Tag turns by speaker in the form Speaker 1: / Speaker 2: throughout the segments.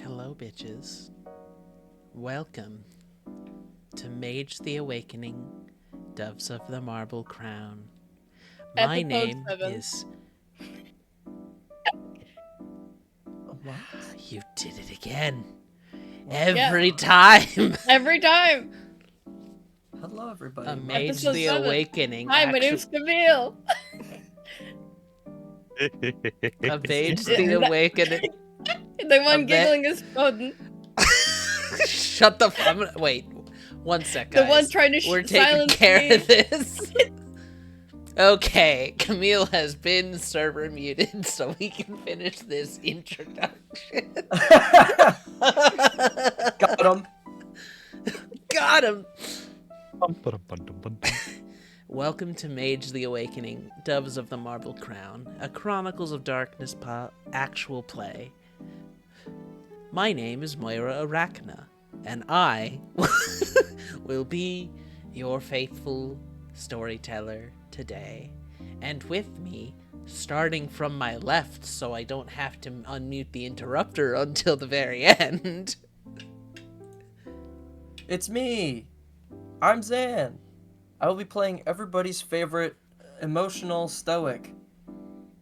Speaker 1: Hello, bitches. Welcome to Mage the Awakening, Doves of the Marble Crown. My
Speaker 2: Episode
Speaker 1: name
Speaker 2: 7.
Speaker 1: is...
Speaker 3: What?
Speaker 1: You did it again.
Speaker 2: Yeah.
Speaker 1: Every time.
Speaker 2: Every time.
Speaker 3: Hello, everybody.
Speaker 1: A Mage
Speaker 2: Episode
Speaker 1: the
Speaker 2: 7.
Speaker 1: Awakening.
Speaker 2: Hi, my name's Camille.
Speaker 1: A Mage the Awakening.
Speaker 2: The one giggling is Foden.
Speaker 1: Shut the fuck. Wait. 1 sec, guys.
Speaker 2: The one trying to
Speaker 1: We're taking
Speaker 2: silence
Speaker 1: care
Speaker 2: me.
Speaker 1: of this. Okay, Camille has been server muted, so we can finish this introduction.
Speaker 3: Got him.
Speaker 1: Got him. Welcome to Mage the Awakening, Doves of the Marble Crown, a Chronicles of Darkness actual play. My name is MoiraAracne, and I will be your faithful storyteller today. And with me, starting from my left so I don't have to unmute the interrupter until the very end.
Speaker 3: It's me. I'm Zan. I will be playing everybody's favorite emotional stoic,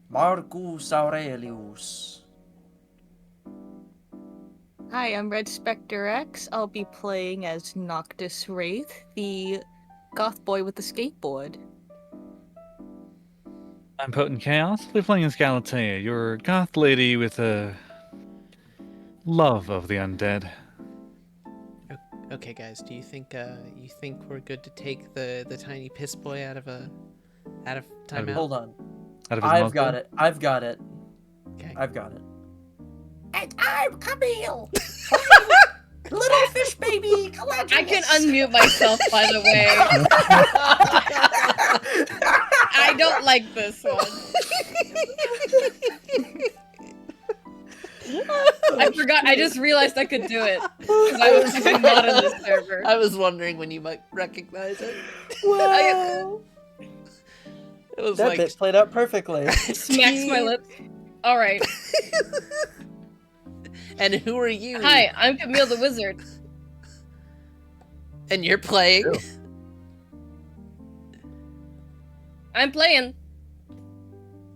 Speaker 3: Marcus Aurelius.
Speaker 4: Hi, I'm Redspectrex. I'll be playing as Noctus Wraith, the goth boy with the skateboard.
Speaker 5: I'm Potentchaos. I'll be playing as Galatea, your goth lady with a love of the undead.
Speaker 1: Okay, guys, do you think we're good to take the tiny piss boy out of timeout?
Speaker 3: Hold on.
Speaker 5: Out of his
Speaker 3: I've
Speaker 5: mouth
Speaker 3: got
Speaker 5: hole?
Speaker 3: it. I've got it.
Speaker 1: Okay.
Speaker 3: I've got it.
Speaker 6: And I'm Camille, little fish baby Caladrius.
Speaker 2: I can unmute myself, by the way. I don't like this one. I forgot. I just realized I could do it because I was not in this server.
Speaker 1: I was wondering when you might recognize it.
Speaker 3: Wow.
Speaker 1: It was
Speaker 3: That
Speaker 1: like
Speaker 3: bit played out perfectly.
Speaker 2: Smacks my lips. All right.
Speaker 1: And who are you?
Speaker 2: Hi, I'm CamilleTheWizard.
Speaker 1: And you're playing.
Speaker 3: Ew.
Speaker 2: I'm playing.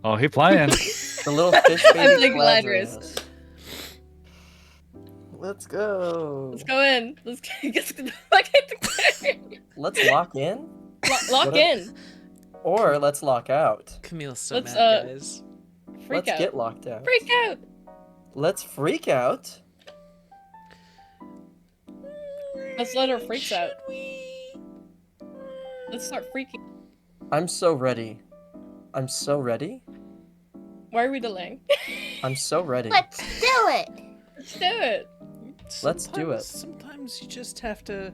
Speaker 5: Oh, he playing.
Speaker 3: The little fish
Speaker 2: I'm
Speaker 3: baby
Speaker 2: playing
Speaker 3: Caladrius. Let's go.
Speaker 2: Let's go in. Let's get back into game.
Speaker 3: Let's lock in,
Speaker 2: Lock in.
Speaker 3: or let's lock out.
Speaker 1: Camille's so
Speaker 2: Let's,
Speaker 1: mad, guys.
Speaker 2: Freak
Speaker 3: Let's
Speaker 2: out.
Speaker 3: get locked out.
Speaker 2: Freak out.
Speaker 3: Let's freak out.
Speaker 2: Let's let her freaks out.
Speaker 1: Should we?
Speaker 2: Let's start freaking.
Speaker 3: I'm so ready. I'm so ready.
Speaker 2: Why are we delaying?
Speaker 3: I'm so ready.
Speaker 6: Let's do it.
Speaker 2: Let's do it.
Speaker 3: Let's do it.
Speaker 1: Sometimes you just have to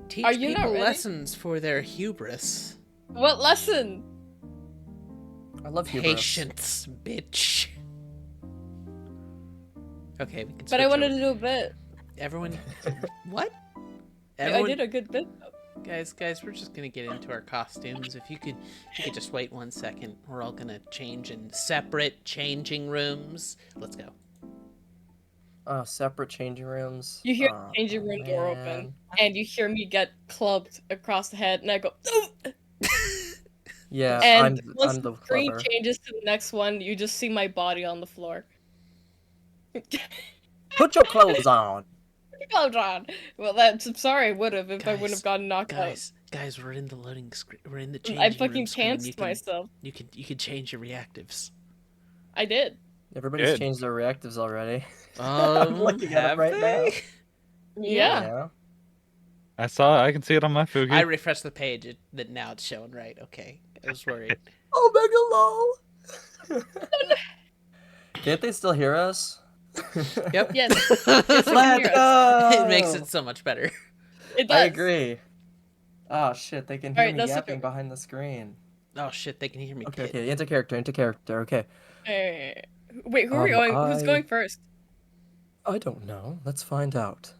Speaker 1: teach
Speaker 2: Are you not
Speaker 1: people
Speaker 2: ready?
Speaker 1: lessons for their hubris.
Speaker 2: What lesson?
Speaker 3: I love hubris.
Speaker 1: Patience, bitch. Okay, we can.
Speaker 2: But I
Speaker 1: switch
Speaker 2: wanted
Speaker 1: over.
Speaker 2: to do a bit.
Speaker 1: Everyone. What?
Speaker 2: I did a good bit.
Speaker 1: Guys, we're just gonna get into our costumes. If you could just wait 1 second. We're all gonna change in separate changing rooms. Let's go.
Speaker 3: Oh, separate changing rooms.
Speaker 2: You hear
Speaker 3: Oh,
Speaker 2: the changing room door open,
Speaker 3: man.
Speaker 2: and you hear me get clubbed across the head, and I go, "Ooh!"
Speaker 3: Yeah,
Speaker 2: And once
Speaker 3: I'm the
Speaker 2: the screen
Speaker 3: clever.
Speaker 2: changes to the next one, you just see my body on the floor.
Speaker 3: Put your clothes on.
Speaker 2: Hold on. Well, I'm sorry, I would have if I
Speaker 1: Guys,
Speaker 2: wouldn't have gotten knocked
Speaker 1: Guys, we're in the loading screen. We're in the
Speaker 2: out.
Speaker 1: changing
Speaker 2: I
Speaker 1: room
Speaker 2: fucking
Speaker 1: screen.
Speaker 2: pantsed myself.
Speaker 1: You can change your reactives.
Speaker 2: I did.
Speaker 3: Everybody's
Speaker 5: Good.
Speaker 3: changed their reactives already. I'm looking at it
Speaker 1: have
Speaker 3: right
Speaker 1: they?
Speaker 2: Yeah.
Speaker 5: I can see it on my Fugi.
Speaker 1: I refreshed the page. Now it's showing right. Okay, I was worried.
Speaker 3: Oh, mega lol. Can't they still hear us?
Speaker 1: Yep.
Speaker 2: Yes. Yes, I can
Speaker 3: Let's
Speaker 2: hear us.
Speaker 3: go.
Speaker 1: It makes it so much better.
Speaker 2: It does.
Speaker 3: I agree. Oh shit, they can hear
Speaker 2: Alright,
Speaker 3: me
Speaker 2: that's
Speaker 3: yapping
Speaker 2: okay.
Speaker 3: behind the screen.
Speaker 1: Oh shit, they can hear me.
Speaker 3: Okay,
Speaker 1: kid.
Speaker 3: okay, into character, okay.
Speaker 2: Wait, who are we going? Who's going first?
Speaker 3: I don't know. Let's find out.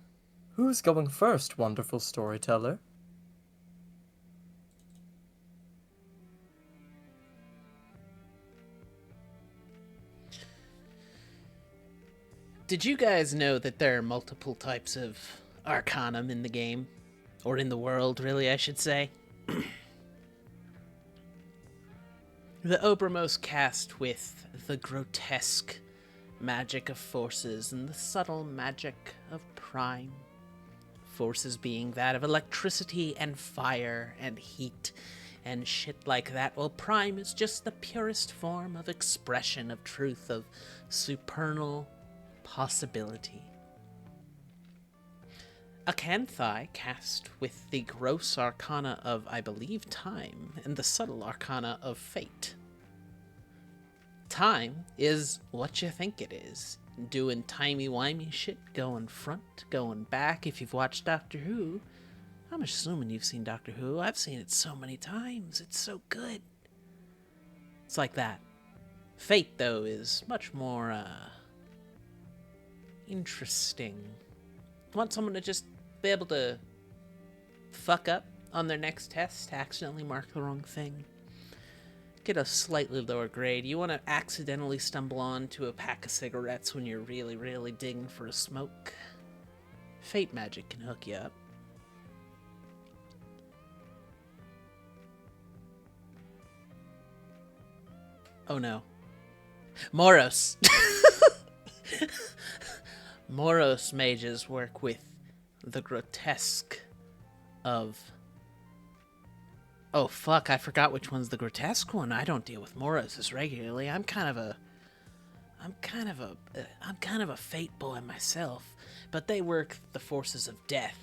Speaker 3: Who's going first, wonderful storyteller?
Speaker 1: Did you guys know that there are multiple types of arcanum in the game? Or in the world, really, I should say. The Obermost cast with the grotesque magic of forces and the subtle magic of prime. Forces being that of electricity and fire and heat and shit like that, while prime is just the purest form of expression of truth, of supernal possibility. Acanthai cast with the gross arcana of, I believe, time, and the subtle arcana of fate. Time is what you think it is. Doing timey-wimey shit, going front, going back. If you've watched Doctor Who, I'm assuming you've seen Doctor Who. I've seen it so many times. It's so good. It's like that. Fate, though, is much more, interesting. Want someone to just be able to fuck up on their next test, accidentally mark the wrong thing, get a slightly lower grade. You want to accidentally stumble onto a pack of cigarettes when you're really, really digging for a smoke. Fate magic can hook you up. Oh no. Moros. Moros mages work with the grotesque of... Oh fuck, I forgot which one's the grotesque one. I don't deal with Moros as regularly. I'm kind of a fate boy myself, but they work the forces of death,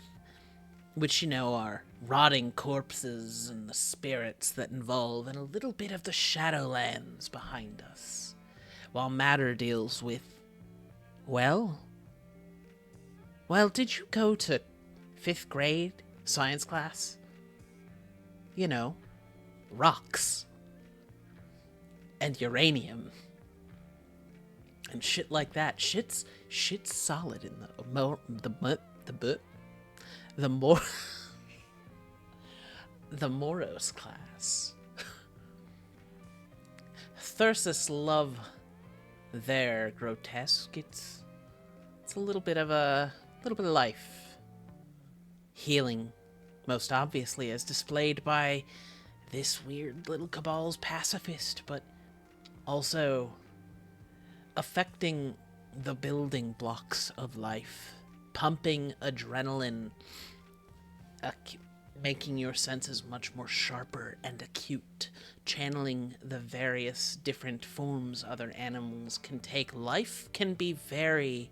Speaker 1: which, you know, are rotting corpses and the spirits that involve, and a little bit of the Shadowlands behind us, while matter deals with, well, did you go to 5th grade science class? You know, rocks and uranium and shit like that. Shit's solid in the Moros class. Thyrsus love their grotesque. It's a little bit of life. Healing, most obviously, as displayed by this weird little cabal's pacifist, but also affecting the building blocks of life, pumping adrenaline, making your senses much more sharper and acute, channeling the various different forms other animals can take. Life can be very,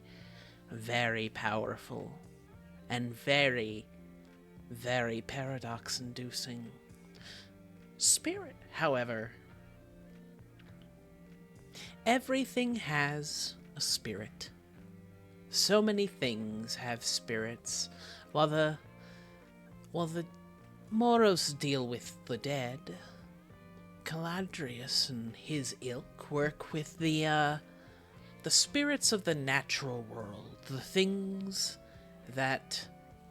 Speaker 1: very powerful and very, very paradox-inducing. Spirit, however, everything has a spirit. So many things have spirits. While the Moros deal with the dead, Caladrius and his ilk work with the spirits of the natural world, the things that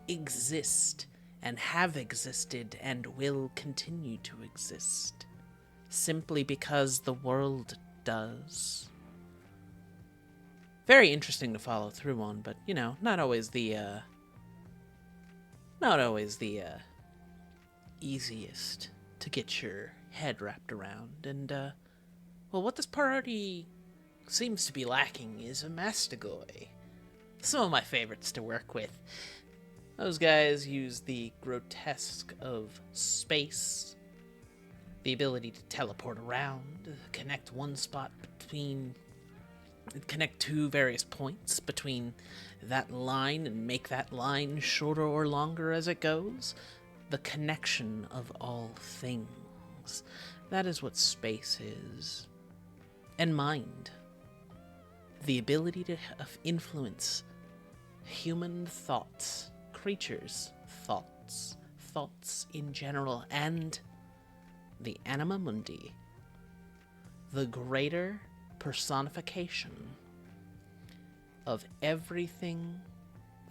Speaker 1: exist and have existed and will continue to exist, simply because the world does. Very interesting to follow through on, but, you know, not always the easiest to get your head wrapped around. And, well, what this party seems to be lacking is a Mastigoi. Some of my favorites to work with. Those guys use the grotesque of space, the ability to teleport around, connect two various points between that line and make that line shorter or longer as it goes. The connection of all things. That is what space is. And mind. The ability to influence human thoughts, creatures' thoughts in general, and the anima mundi, the greater personification of everything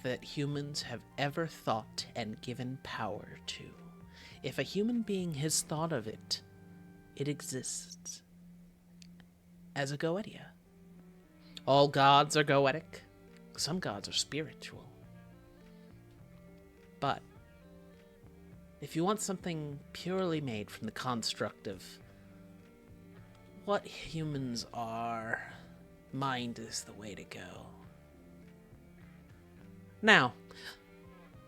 Speaker 1: that humans have ever thought and given power to. If a human being has thought of it, it exists as a Goetia. All gods are goetic. Some gods are spiritual. But if you want something purely made from the construct of what humans are, mind is the way to go. Now,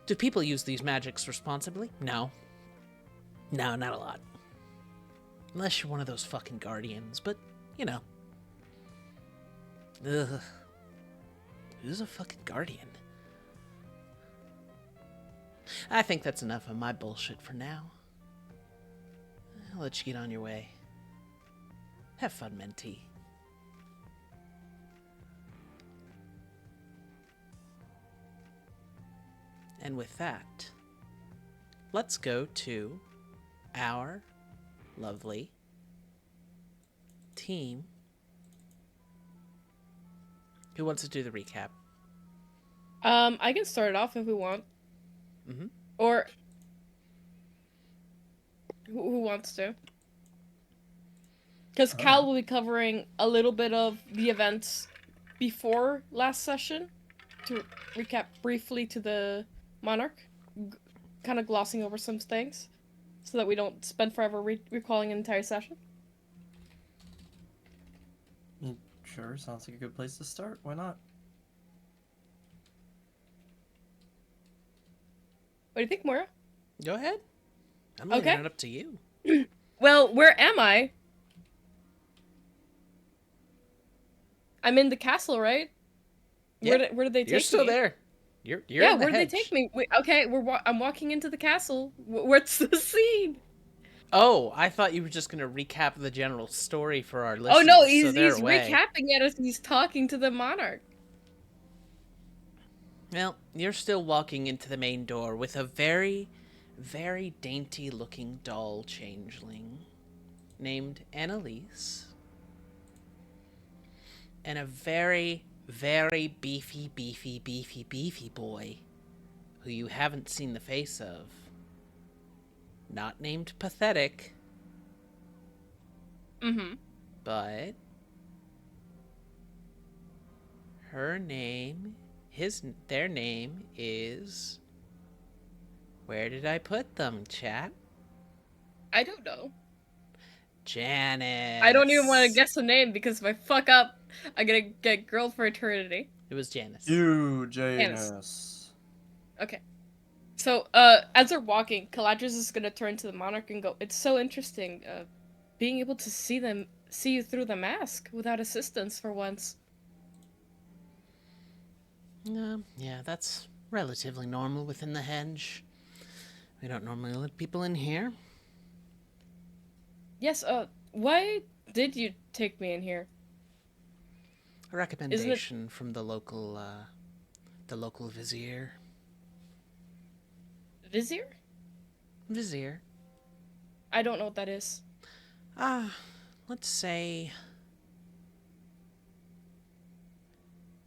Speaker 1: do people use these magics responsibly? No. No, not a lot. Unless you're one of those fucking guardians, but, you know. Ugh. Who's a fucking guardian? I think that's enough of my bullshit for now. I'll let you get on your way. Have fun, mentee. And with that, let's go to our lovely team. Who wants to do the recap?
Speaker 2: I can start it off if we want.
Speaker 1: Mm-hmm.
Speaker 2: Or who wants to? Because Cal will be covering a little bit of the events before last session to recap briefly to the Monarch, kind of glossing over some things so that we don't spend forever recalling an entire session.
Speaker 3: Sure, sounds like a good place to start. Why not?
Speaker 2: What do you think, Moira?
Speaker 1: Go ahead. I'm leaving it up to you.
Speaker 2: Well, where am I? I'm in the castle, right?
Speaker 1: Yeah.
Speaker 2: Where did they take me?
Speaker 1: You're still there. You're
Speaker 2: yeah,
Speaker 1: in the
Speaker 2: where did
Speaker 1: hedge.
Speaker 2: they take me? Wait, okay, I'm walking into the castle. What's the scene?
Speaker 1: Oh, I thought you were just going to recap the general story for our listeners.
Speaker 2: Oh no,
Speaker 1: so
Speaker 2: he's
Speaker 1: they're away.
Speaker 2: recapping it as he's talking to the monarch.
Speaker 1: Well, you're still walking into the main door with a very, very dainty-looking doll changeling named Annalise. And a very, very beefy boy who you haven't seen the face of. Not named Pathetic.
Speaker 2: Mm-hmm.
Speaker 1: But their name is... Where did I put them, chat?
Speaker 2: I don't know.
Speaker 1: Janice.
Speaker 2: I don't even want to guess the name because if I fuck up, I'm gonna get grilled for eternity.
Speaker 1: It was Janice.
Speaker 3: You, Janus.
Speaker 2: Okay. So, as they're walking, Caladrius is gonna turn to the monarch and go, "It's so interesting, being able to see you through the mask without assistance for once."
Speaker 1: Yeah, that's relatively normal within the hedge. We don't normally let people in here.
Speaker 2: Yes, why did you take me in here?
Speaker 1: A recommendation from the local vizier.
Speaker 2: Vizier?
Speaker 1: Vizier.
Speaker 2: I don't know what that is.
Speaker 1: Let's say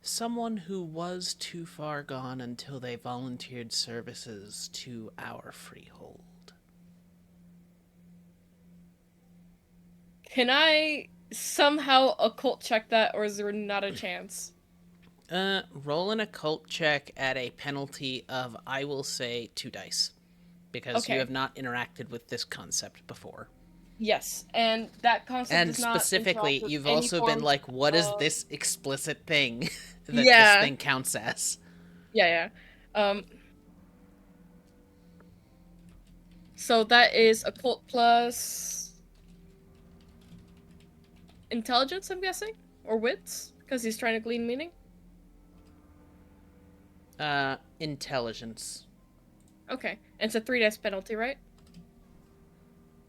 Speaker 1: someone who was too far gone until they volunteered services to our freehold.
Speaker 2: Can I somehow occult check that, or is there not a chance?
Speaker 1: Roll an occult check at a penalty of, I will say, 2 dice. Because you have not interacted with this concept before.
Speaker 2: Yes, and that concept
Speaker 1: and
Speaker 2: does not
Speaker 1: specifically,
Speaker 2: interact with
Speaker 1: you've
Speaker 2: any
Speaker 1: also been
Speaker 2: form
Speaker 1: like, what is
Speaker 2: of-
Speaker 1: this explicit thing that
Speaker 2: Yeah.
Speaker 1: this thing counts as?
Speaker 2: Yeah. So that is occult plus intelligence, I'm guessing? Or wits? Because he's trying to glean meaning?
Speaker 1: Intelligence.
Speaker 2: Okay. And it's a 3 dice penalty, right?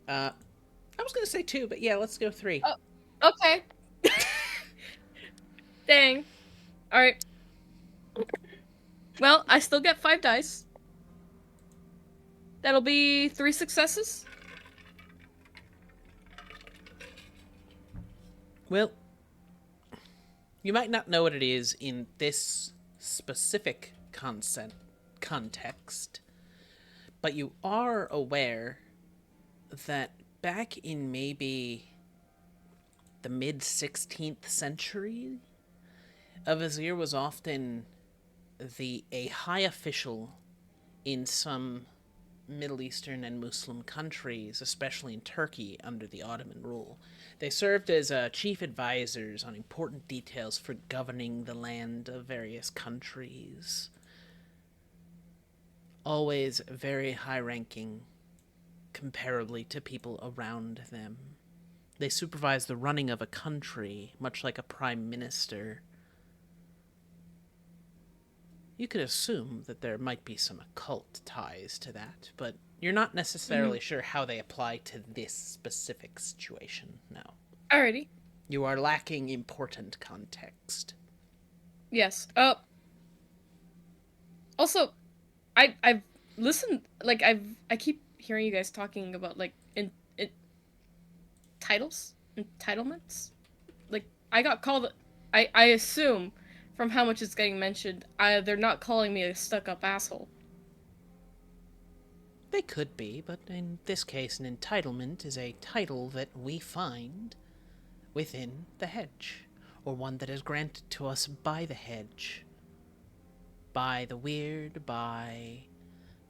Speaker 1: I was gonna say 2, but yeah, let's go 3.
Speaker 2: Oh, okay. Dang. Alright. Well, I still get 5 dice. That'll be 3 successes.
Speaker 1: Well, you might not know what it is in this specific context, but you are aware that back in maybe the mid-16th century, a vizier was often a high official in some Middle Eastern and Muslim countries, especially in Turkey under the Ottoman rule. They served as chief advisors on important details for governing the land of various countries. Always very high-ranking, comparably to people around them. They supervise the running of a country, much like a prime minister. You could assume that there might be some occult ties to that, but you're not necessarily sure how they apply to this specific situation, no.
Speaker 2: Alrighty.
Speaker 1: You are lacking important context.
Speaker 2: Yes. Also, I've listened, like, I keep hearing you guys talking about, like, entitlements? Like, I got called, I assume, from how much it's getting mentioned, they're not calling me a stuck-up asshole.
Speaker 1: They could be, but in this case, an entitlement is a title that we find within the hedge, or one that is granted to us by the hedge, by the weird, by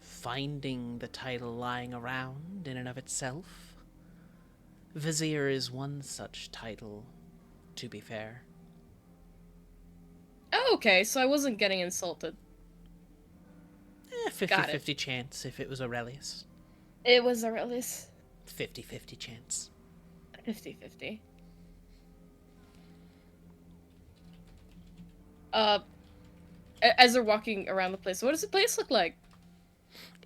Speaker 1: finding the title lying around in and of itself. Vizier is one such title, to be fair.
Speaker 2: Oh, okay, so I wasn't getting insulted.
Speaker 1: 50-50 chance if it was Aurelius.
Speaker 2: It was Aurelius.
Speaker 1: 50-50 chance.
Speaker 2: 50-50. As they're walking around the place, what does the place look like?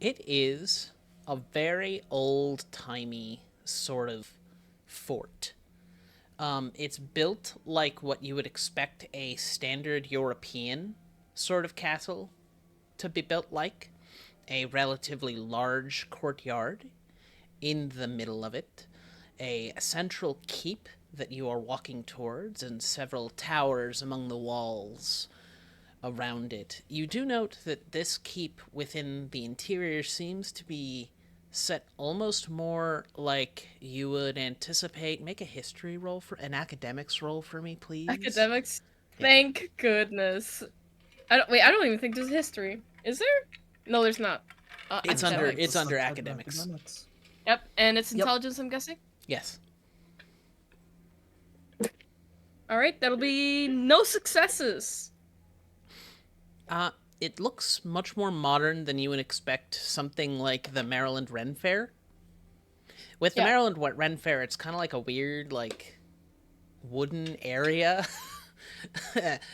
Speaker 1: It is a very old-timey sort of fort. It's built like what you would expect a standard European sort of castle to be built like. A relatively large courtyard in the middle of it, a central keep that you are walking towards, and several towers among the walls around it. You do note that this keep within the interior seems to be set almost more like you would anticipate. Make a history roll for an academics roll for me, please.
Speaker 2: Academics?
Speaker 1: Yeah.
Speaker 2: Thank goodness. I don't even think there's history. Is there? No, there's not.
Speaker 1: It's
Speaker 2: academics.
Speaker 1: under academics.
Speaker 2: Yep, and it's
Speaker 3: Yep.
Speaker 2: intelligence, I'm guessing?
Speaker 1: Yes.
Speaker 2: Alright, that'll be no successes.
Speaker 1: It looks much more modern than you would expect something like the Maryland Ren Fair. With the
Speaker 2: Yeah.
Speaker 1: Maryland Ren Fair, it's kind of like a weird, like, wooden area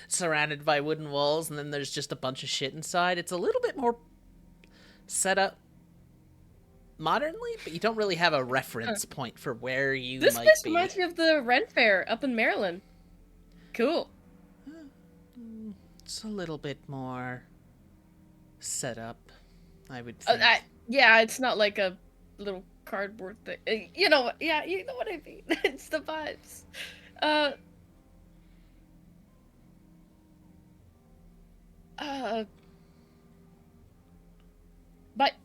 Speaker 1: surrounded by wooden walls, and then there's just a bunch of shit inside. It's a little bit more set up modernly, but you don't really have a reference point for where you
Speaker 2: This
Speaker 1: might
Speaker 2: place
Speaker 1: be.
Speaker 2: reminds me of the Ren Fair up in Maryland. Cool.
Speaker 1: It's a little bit more set up, I would think.
Speaker 2: Yeah, it's not like a little cardboard thing. You know what? Yeah, you know what I mean. It's the vibes.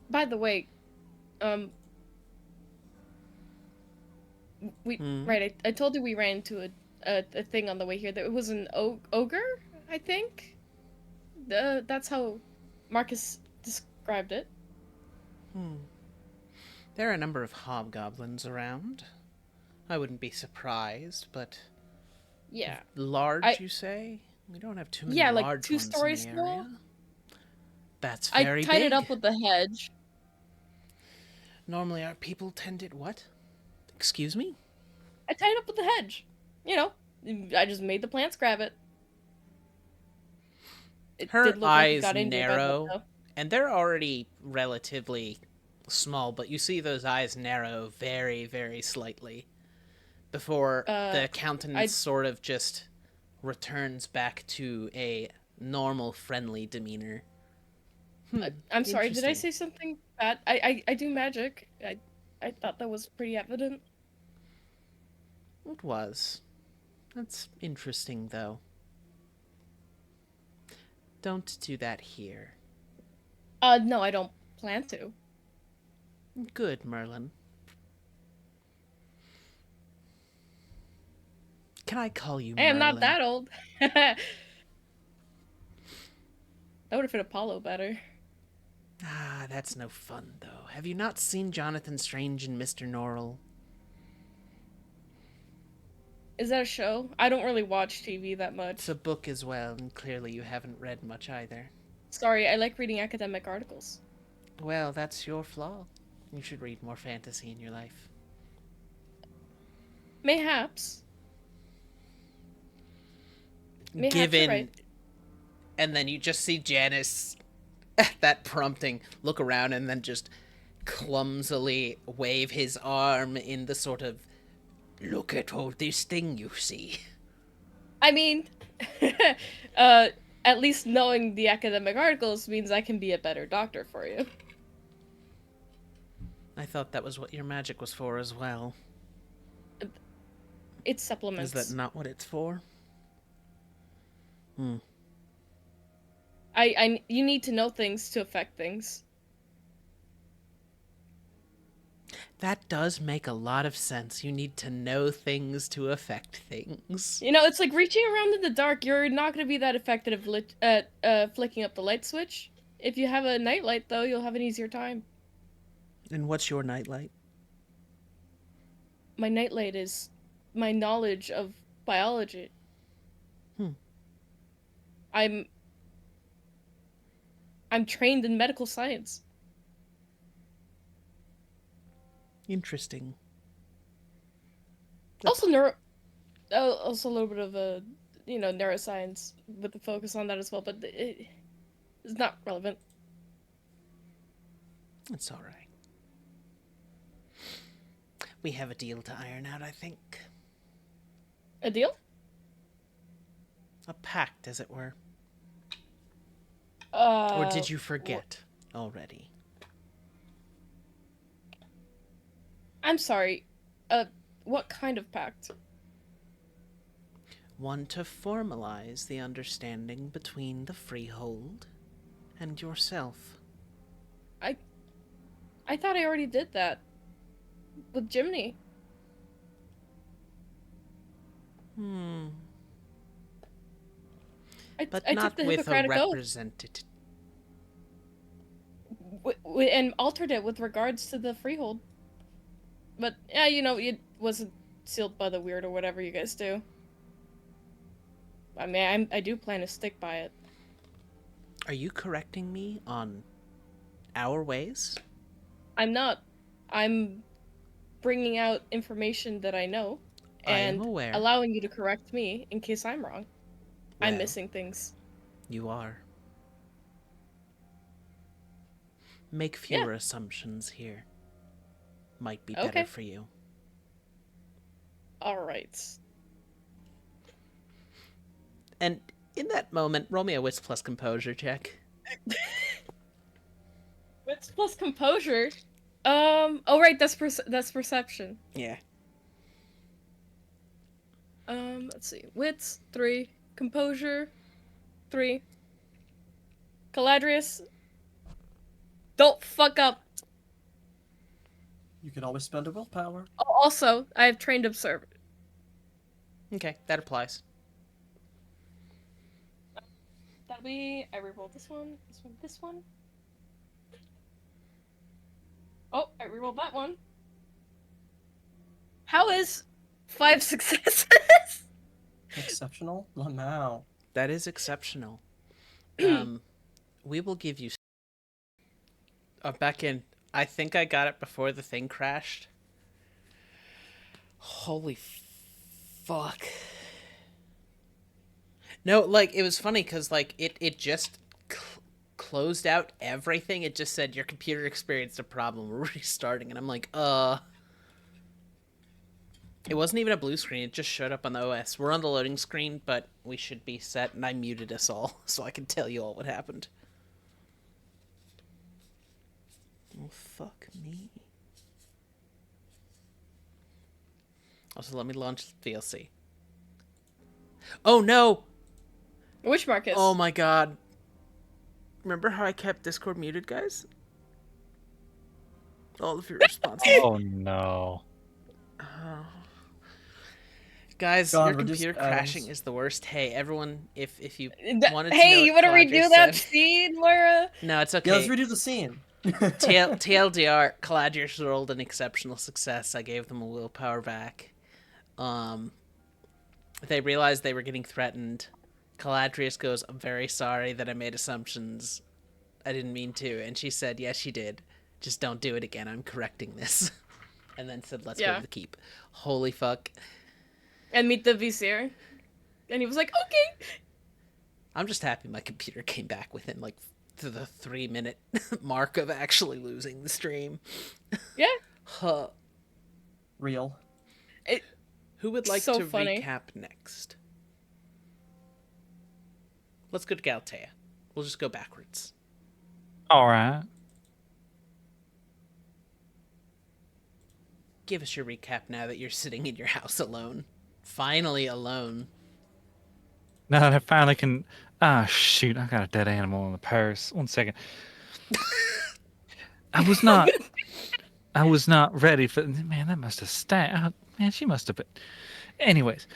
Speaker 2: By the way, I told you we ran into a thing on the way here. That it was an ogre, I think. That's how Marcus described it.
Speaker 1: There are a number of hobgoblins around. I wouldn't be surprised, but
Speaker 2: Yeah.
Speaker 1: large, you say? We don't have too many
Speaker 2: Yeah, like
Speaker 1: large
Speaker 2: 2
Speaker 1: ones
Speaker 2: stories
Speaker 1: in the area.
Speaker 2: tall.
Speaker 1: That's
Speaker 2: I
Speaker 1: very
Speaker 2: tied
Speaker 1: big.
Speaker 2: it up with the hedge.
Speaker 1: Normally, our people tended what? Excuse me?
Speaker 2: I tied it up with the hedge. You know, I just made the plants grab it. It
Speaker 1: Her
Speaker 2: did look like it
Speaker 1: eyes
Speaker 2: got injured by the
Speaker 1: narrow,
Speaker 2: window.
Speaker 1: and they're already relatively small, but you see those eyes narrow very, very slightly before the countenance sort of just returns back to a normal, friendly demeanor.
Speaker 2: I'm sorry, did I
Speaker 1: Interesting.
Speaker 2: say something bad? I do magic. I thought that was pretty evident.
Speaker 1: It was. That's interesting, though. Don't do that here.
Speaker 2: No, I don't plan to.
Speaker 1: Good, Merlin. Can I call you
Speaker 2: Hey,
Speaker 1: Merlin?
Speaker 2: I'm not that old. That would have fit Apollo better.
Speaker 1: Ah, that's no fun, though. Have you not seen Jonathan Strange and Mr. Norrell?
Speaker 2: Is that a show? I don't really watch TV that
Speaker 1: It's
Speaker 2: much.
Speaker 1: a book as well, and clearly you haven't read much either.
Speaker 2: Sorry, I like reading academic articles.
Speaker 1: Well, that's your flaw. You should read more fantasy in your life.
Speaker 2: Mayhaps. Mayhaps you're
Speaker 1: Given...
Speaker 2: right.
Speaker 1: And then you just see Janice, at that prompting, look around and then just clumsily wave his arm in the sort of, look at all this thing you see.
Speaker 2: I mean, at least knowing the academic articles means I can be a better doctor for you.
Speaker 1: I thought that was what your magic was for as well.
Speaker 2: It's supplements.
Speaker 1: Is that not what it's for? Hmm.
Speaker 2: You need to know things to affect things.
Speaker 1: That does make a lot of sense. You need to know things to affect things.
Speaker 2: You know, it's like reaching around in the dark. You're not going to be that effective at flicking up the light switch. If you have a nightlight, though, you'll have an easier time.
Speaker 1: And what's your nightlight?
Speaker 2: My nightlight is my knowledge of biology. I'm trained in medical science.
Speaker 1: Interesting.
Speaker 2: Also also a little bit of a, neuroscience with the focus on that as well, but it's not relevant.
Speaker 1: It's all right. We have a deal to iron out, I think.
Speaker 2: A deal?
Speaker 1: A pact, as it were.
Speaker 2: Or
Speaker 1: Or did you forget already?
Speaker 2: I'm sorry. What kind of pact?
Speaker 1: One to formalize the understanding between the freehold and yourself.
Speaker 2: I thought I already did that. With Jimny.
Speaker 1: But
Speaker 2: I
Speaker 1: not
Speaker 2: took the
Speaker 1: with a
Speaker 2: Hippocratic Oath
Speaker 1: representative.
Speaker 2: and altered it with regards to the freehold. But, yeah, it wasn't sealed by the weird or whatever you guys do. I mean, I do plan to stick by it.
Speaker 1: Are you correcting me on our ways?
Speaker 2: I'm not. I'm bringing out information that I know
Speaker 1: I
Speaker 2: and
Speaker 1: am aware.
Speaker 2: allowing you to correct me in case I'm wrong. I'm
Speaker 1: Well,
Speaker 2: missing things.
Speaker 1: You are. Make fewer assumptions here. Might be better
Speaker 2: Okay.
Speaker 1: for you.
Speaker 2: All right.
Speaker 1: And in that moment, roll me a wits plus composure check.
Speaker 2: Wits plus composure. Oh right, that's perception.
Speaker 1: Yeah.
Speaker 2: Let's see. Wits 3, composure 3. Caladrius, don't fuck up.
Speaker 3: You can always spend a willpower.
Speaker 2: Oh, also, I have trained observer.
Speaker 1: Okay, that applies.
Speaker 2: That'll be. I rerolled this one. This one. This one. Oh, I rerolled that one. How is 5 successes?
Speaker 3: Exceptional? Lamau.
Speaker 1: That is exceptional. We will give you... back in. I think I got it before the thing crashed. Holy fuck. No, like, it was funny because, like, it just closed out everything. It just said, your computer experienced a problem. We're restarting. And I'm like, It wasn't even a blue screen. It just showed up on the OS. We're on the loading screen, but we should be set. And I muted us all so I can tell you all what happened. Oh, fuck me. Also, let me launch VLC. Oh, no!
Speaker 2: Which Marcus?
Speaker 1: Oh, my God. Remember how I kept Discord muted, guys? All of your responses.
Speaker 5: Oh no.
Speaker 1: Guys,
Speaker 3: John,
Speaker 1: your
Speaker 3: we're just
Speaker 1: computer crashing is the worst. Hey, everyone, if you wanted to know
Speaker 2: Hey,
Speaker 1: what
Speaker 2: you want to
Speaker 1: Caladrius
Speaker 2: redo that
Speaker 1: said-
Speaker 2: scene, Moira?
Speaker 1: No, it's
Speaker 3: Yeah, let's
Speaker 1: okay.
Speaker 3: redo the scene.
Speaker 1: TLDR, Caladrius rolled an exceptional success. I gave them a willpower back. They realized they were getting threatened. Caladrius goes, "I'm very sorry that I made assumptions. I didn't mean to." And she said, "Yes, you did. Just don't do it again. I'm correcting this." And then said, "Let's go
Speaker 2: Yeah.
Speaker 1: to the keep." Holy fuck.
Speaker 2: And meet the Vizier. And he was like, okay.
Speaker 1: I'm just happy my computer came back within, like, to the 3-minute mark of actually losing the stream.
Speaker 2: Yeah.
Speaker 1: Huh.
Speaker 3: Real.
Speaker 1: Who would like
Speaker 2: So
Speaker 1: to
Speaker 2: funny.
Speaker 1: recap next? Let's go to Galatea. We'll just go backwards.
Speaker 5: All right.
Speaker 1: Give us your recap now that you're sitting in your house alone. Finally alone.
Speaker 5: Now that I finally can. Ah, shoot! I got a dead animal in the purse. 1 second. I was not. I was not ready for. Man, that must have stank. Man, she must have been. Anyways,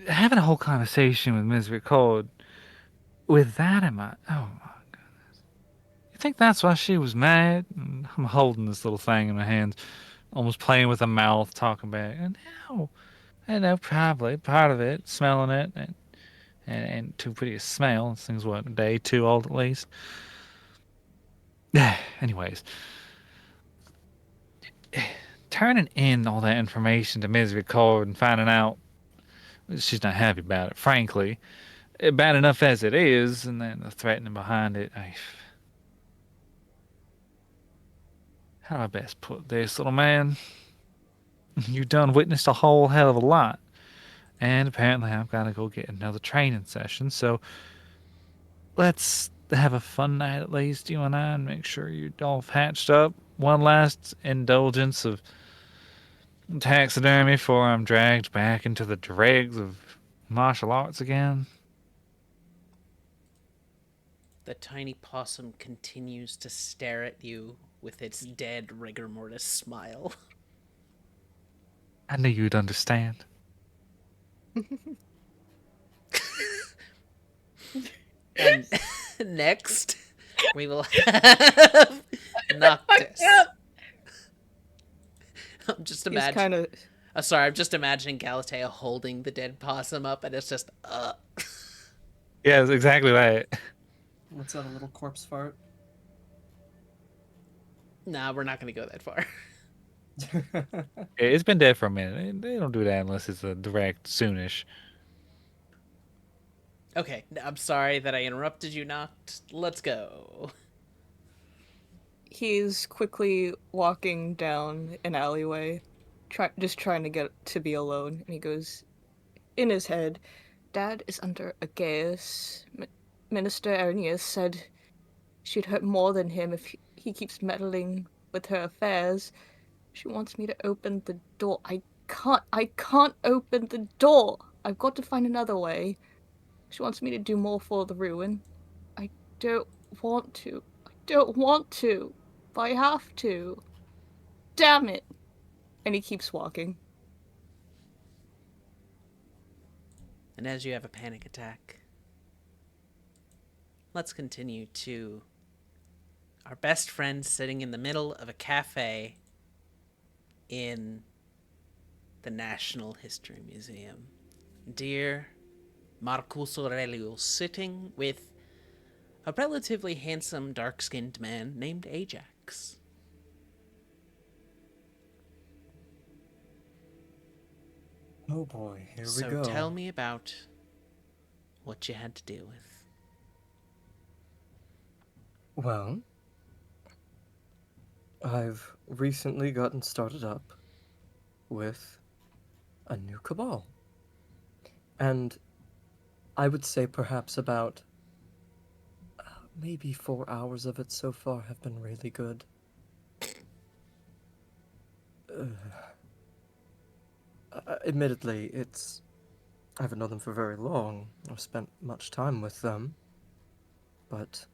Speaker 5: having a whole conversation with Misericord. With that in mind. Oh my goodness. You think that's why she was mad? I'm holding this little thing in my hands, almost playing with the mouth, talking back. And no, I know probably part of it, smelling it, and too pretty to smell. This thing's what, day 2 old at least. Anyways, turning in all that information to Misericord and finding out she's not happy about it, frankly, bad enough as it is, and then the threatening behind it. How do I best put this, little man? You've done witnessed a whole hell of a lot. And apparently I've got to go get another training session, so let's have a fun night at least, you and I, and make sure you're all hatched up. One last indulgence of taxidermy before I'm dragged back into the dregs of martial arts again.
Speaker 1: The tiny possum continues to stare at you with its dead rigor mortis smile.
Speaker 5: I knew you'd understand.
Speaker 1: And next, we will have Noctus. I'm just
Speaker 4: He's
Speaker 1: imagining.
Speaker 4: kind of.
Speaker 1: Sorry, I'm just imagining Galatea holding the dead possum up, and it's just,
Speaker 5: Yeah, that's exactly right.
Speaker 3: What's that, a little corpse fart?
Speaker 1: Nah, we're not gonna go that far.
Speaker 5: It's been dead for a minute. They don't do that unless it's a direct soonish.
Speaker 1: Okay, I'm sorry that I interrupted you, Noct. Let's go.
Speaker 4: He's quickly walking down an alleyway, just trying to get to be alone. And he goes, in his head, Dad is under a gaze. Minister Arrhenius said she'd hurt more than him if he keeps meddling with her affairs. She wants me to open the door. I can't open the door. I've got to find another way. She wants me to do more for the ruin. I don't want to. But I have to. Damn it. And he keeps walking.
Speaker 1: And as you have a panic attack, let's continue to our best friend sitting in the middle of a cafe in the National History Museum. Dear Marcus Aurelius, sitting with a relatively handsome, dark-skinned man named Ajax.
Speaker 3: Oh boy, here we
Speaker 1: So
Speaker 3: go.
Speaker 1: tell me about what you had to deal with.
Speaker 3: Well, I've recently gotten started up with a new cabal. And I would say perhaps about maybe 4 hours of it so far have been really good. Admittedly, I haven't known them for very long. I've spent much time with them. But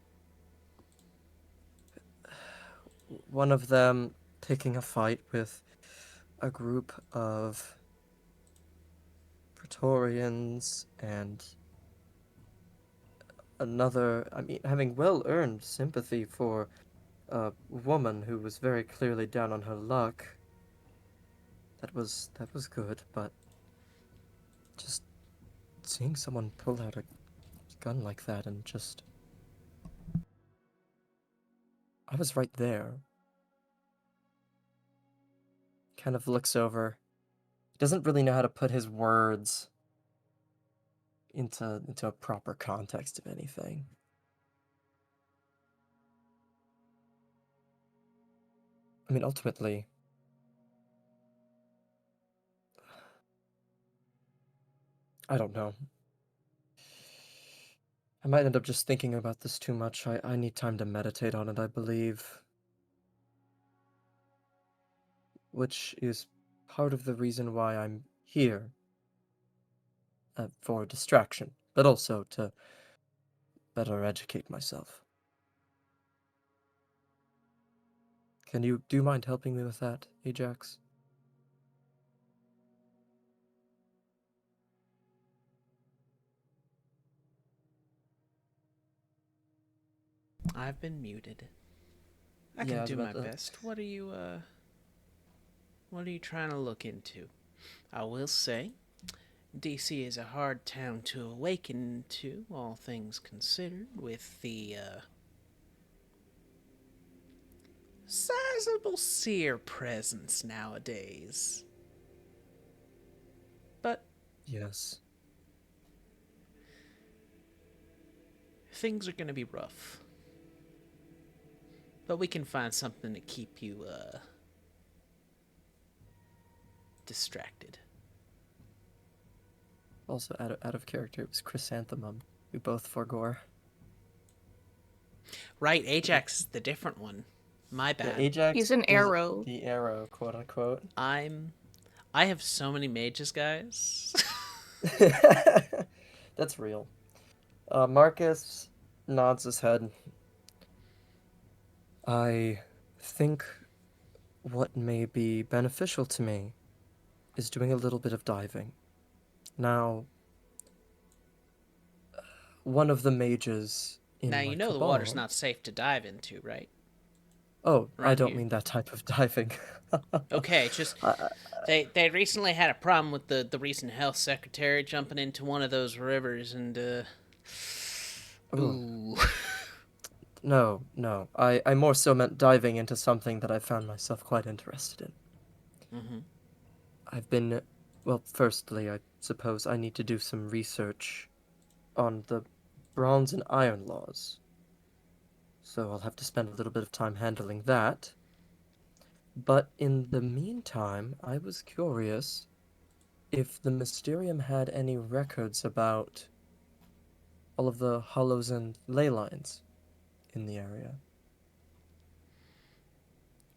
Speaker 3: one of them picking a fight with a group of Praetorians and another, having well-earned sympathy for a woman who was very clearly down on her luck. That was good, but just seeing someone pull out a gun like that and just... I was right there. Kind of looks over. He doesn't really know how to put his words into a proper context of anything. Ultimately, I don't know. I might end up just thinking about this too much. I need time to meditate on it, I believe. Which is part of the reason why I'm here. For distraction, but also to better educate myself. Do you mind helping me with that, Ajax?
Speaker 1: I've been muted. I can do my best. What are you trying to look into? I will say, DC is a hard town to awaken to, all things considered, with the, sizable seer presence nowadays. But...
Speaker 3: Yes.
Speaker 1: Things are gonna be rough. But we can find something to keep you, distracted.
Speaker 3: Also, out of character, it was Chrysanthemum. We both forgore.
Speaker 1: Right, Ajax is the different one. My bad.
Speaker 3: Yeah, Ajax
Speaker 4: He's an arrow.
Speaker 3: The arrow, quote unquote.
Speaker 1: I have so many mages, guys.
Speaker 3: That's real. Marcus nods his head. I think what may be beneficial to me is doing a little bit of diving. Now, one of the mages in
Speaker 1: now,
Speaker 3: my
Speaker 1: you know
Speaker 3: cabal...
Speaker 1: the water's not safe to dive into, right?
Speaker 3: Oh, I
Speaker 1: Around
Speaker 3: don't
Speaker 1: here.
Speaker 3: mean that type of diving.
Speaker 1: Okay, just... They recently had a problem with the recent health secretary jumping into one of those rivers and, Ooh.
Speaker 3: No. I more so meant diving into something that I found myself quite interested in.
Speaker 1: Mm-hmm.
Speaker 3: I've been... Well, firstly, I suppose I need to do some research on the bronze and iron laws. So I'll have to spend a little bit of time handling that. But in the meantime, I was curious if the Mysterium had any records about all of the hollows and ley lines in the area.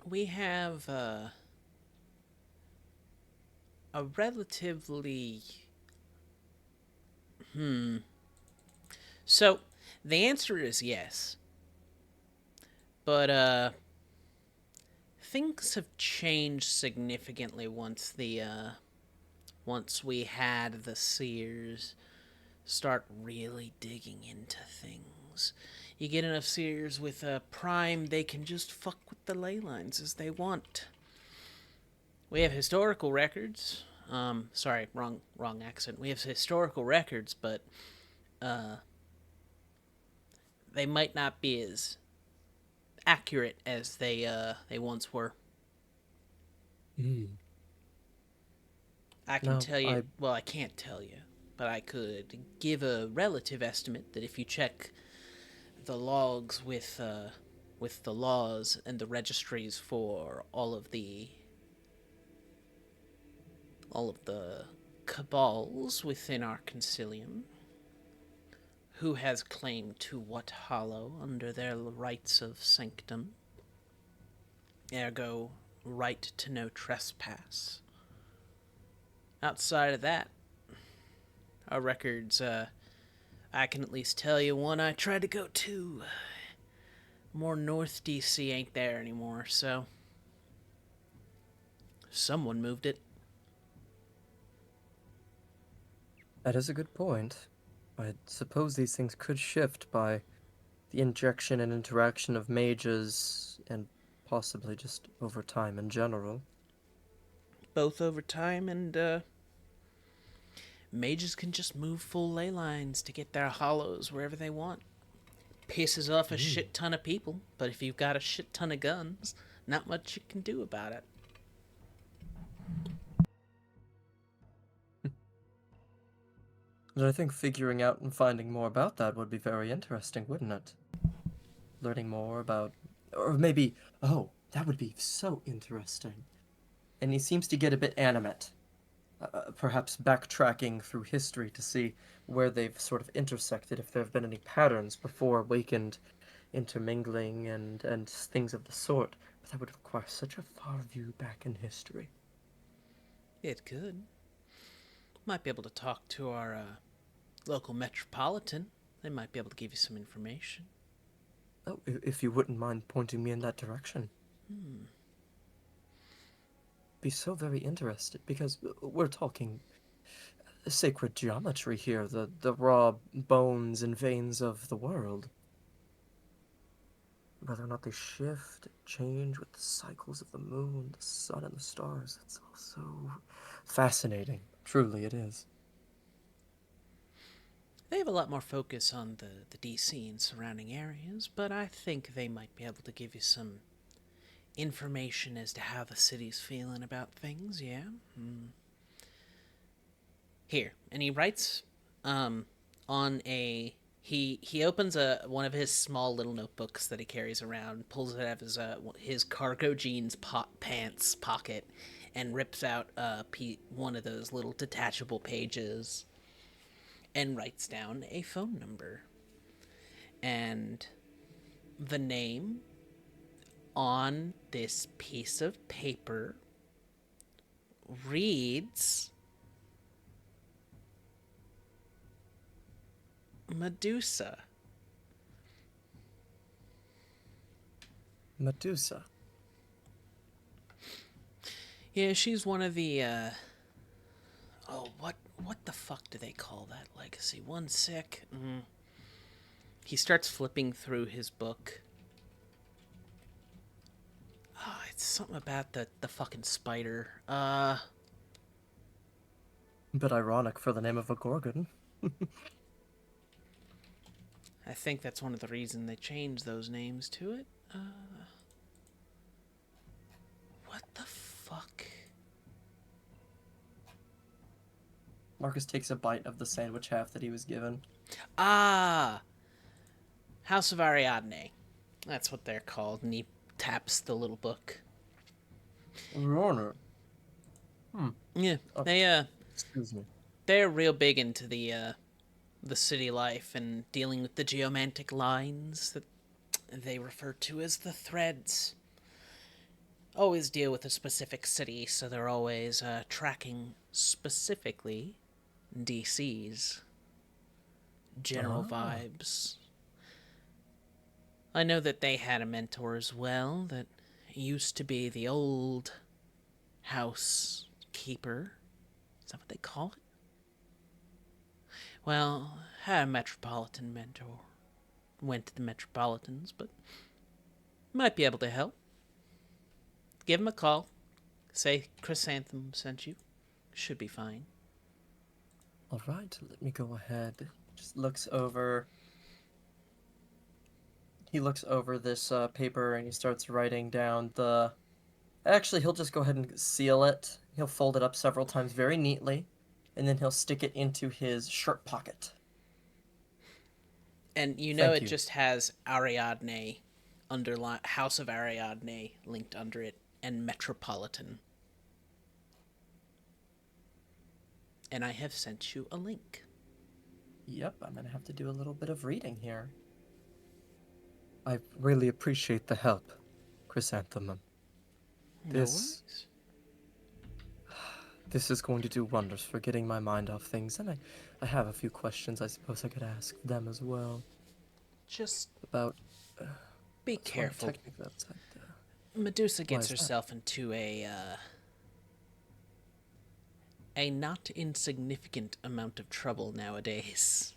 Speaker 1: We have, a relatively... So, the answer is yes. But, things have changed significantly once we had the seers start really digging into things. You get enough seers with a prime, they can just fuck with the ley lines as they want. We have historical records. Sorry, wrong accent. We have historical records, but they might not be as accurate as they once were. I can tell you. Well, I can't tell you, but I could give a relative estimate that if you check the logs with the laws and the registries for all of the cabals within our concilium, who has claim to what hollow under their rights of sanctum, ergo right to no trespass. Outside of that, our records, I can at least tell you one I tried to go to. More North DC ain't there anymore, so someone moved it.
Speaker 3: That is a good point. I suppose these things could shift by the injection and interaction of mages, and possibly just over time in general.
Speaker 1: Both over time and mages can just move full ley lines to get their hollows wherever they want. Pisses off a shit ton of people, but if you've got a shit ton of guns, not much you can do about it.
Speaker 3: And I think figuring out and finding more about that would be very interesting, wouldn't it? Learning more about... Or maybe... Oh, that would be so interesting. And he seems to get a bit animate. Perhaps backtracking through history to see where they've sort of intersected, if there have been any patterns before awakened intermingling and things of the sort. But that would require such a far view back in history.
Speaker 1: It could. Might be able to talk to our local metropolitan. They might be able to give you some information.
Speaker 3: Oh, if you wouldn't mind pointing me in that direction. Be so very interested, because we're talking sacred geometry here, the raw bones and veins of the world. Whether or not they shift, change with the cycles of the moon, the sun, and the stars, it's all so fascinating. Truly it is.
Speaker 1: They have a lot more focus on the DC and surrounding areas, but I think they might be able to give you some information as to how the city's feeling about things, yeah? Here, and he writes on a... He opens one of his small little notebooks that he carries around, pulls it out of his cargo jeans pants pocket, and rips out one of those little detachable pages and writes down a phone number. And the name on this piece of paper reads Medusa.
Speaker 3: Medusa.
Speaker 1: Yeah, she's one of the, what the fuck do they call that legacy? One sec. He starts flipping through his book. Oh, it's something about the fucking spider.
Speaker 3: But ironic for the name of a Gorgon.
Speaker 1: I think that's one of the reasons they changed those names to it. What the fuck?
Speaker 3: Marcus takes a bite of the sandwich half that he was given.
Speaker 1: Ah! House of Ariadne. That's what they're called, and he taps the little book.
Speaker 3: Your Honor.
Speaker 1: Yeah,
Speaker 3: Oh, excuse me.
Speaker 1: they're real big into the city life and dealing with the geomantic lines that they refer to as the threads. Always deal with a specific city, so they're always tracking specifically DC's general vibes. I know that they had a mentor as well that used to be the old house keeper. Is that what they call it? Well, had a metropolitan mentor. Went to the metropolitans, but might be able to help. Give him a call. Say Chrysanthemum sent you. Should be fine.
Speaker 3: All right, let me go ahead. Just looks over. He looks over this paper and he starts writing down the... Actually, he'll just go ahead and seal it. He'll fold it up several times very neatly, and then he'll stick it into his shirt pocket.
Speaker 1: And you know
Speaker 3: Thank
Speaker 1: it
Speaker 3: you.
Speaker 1: just has Ariadne underline House of Ariadne linked under it and Metropolitan. And I have sent you a link.
Speaker 3: Yep, I'm gonna have to do a little bit of reading here. I really appreciate the help, Chrysanthemum.
Speaker 1: No
Speaker 3: This-
Speaker 1: worries.
Speaker 3: This is going to do wonders for getting my mind off things, and I have a few questions I suppose I could ask them as well
Speaker 1: Just
Speaker 3: about...
Speaker 1: be
Speaker 3: what's one
Speaker 1: careful.
Speaker 3: technique that's like
Speaker 1: Medusa gets
Speaker 3: is that?
Speaker 1: herself into a a not insignificant amount of trouble nowadays.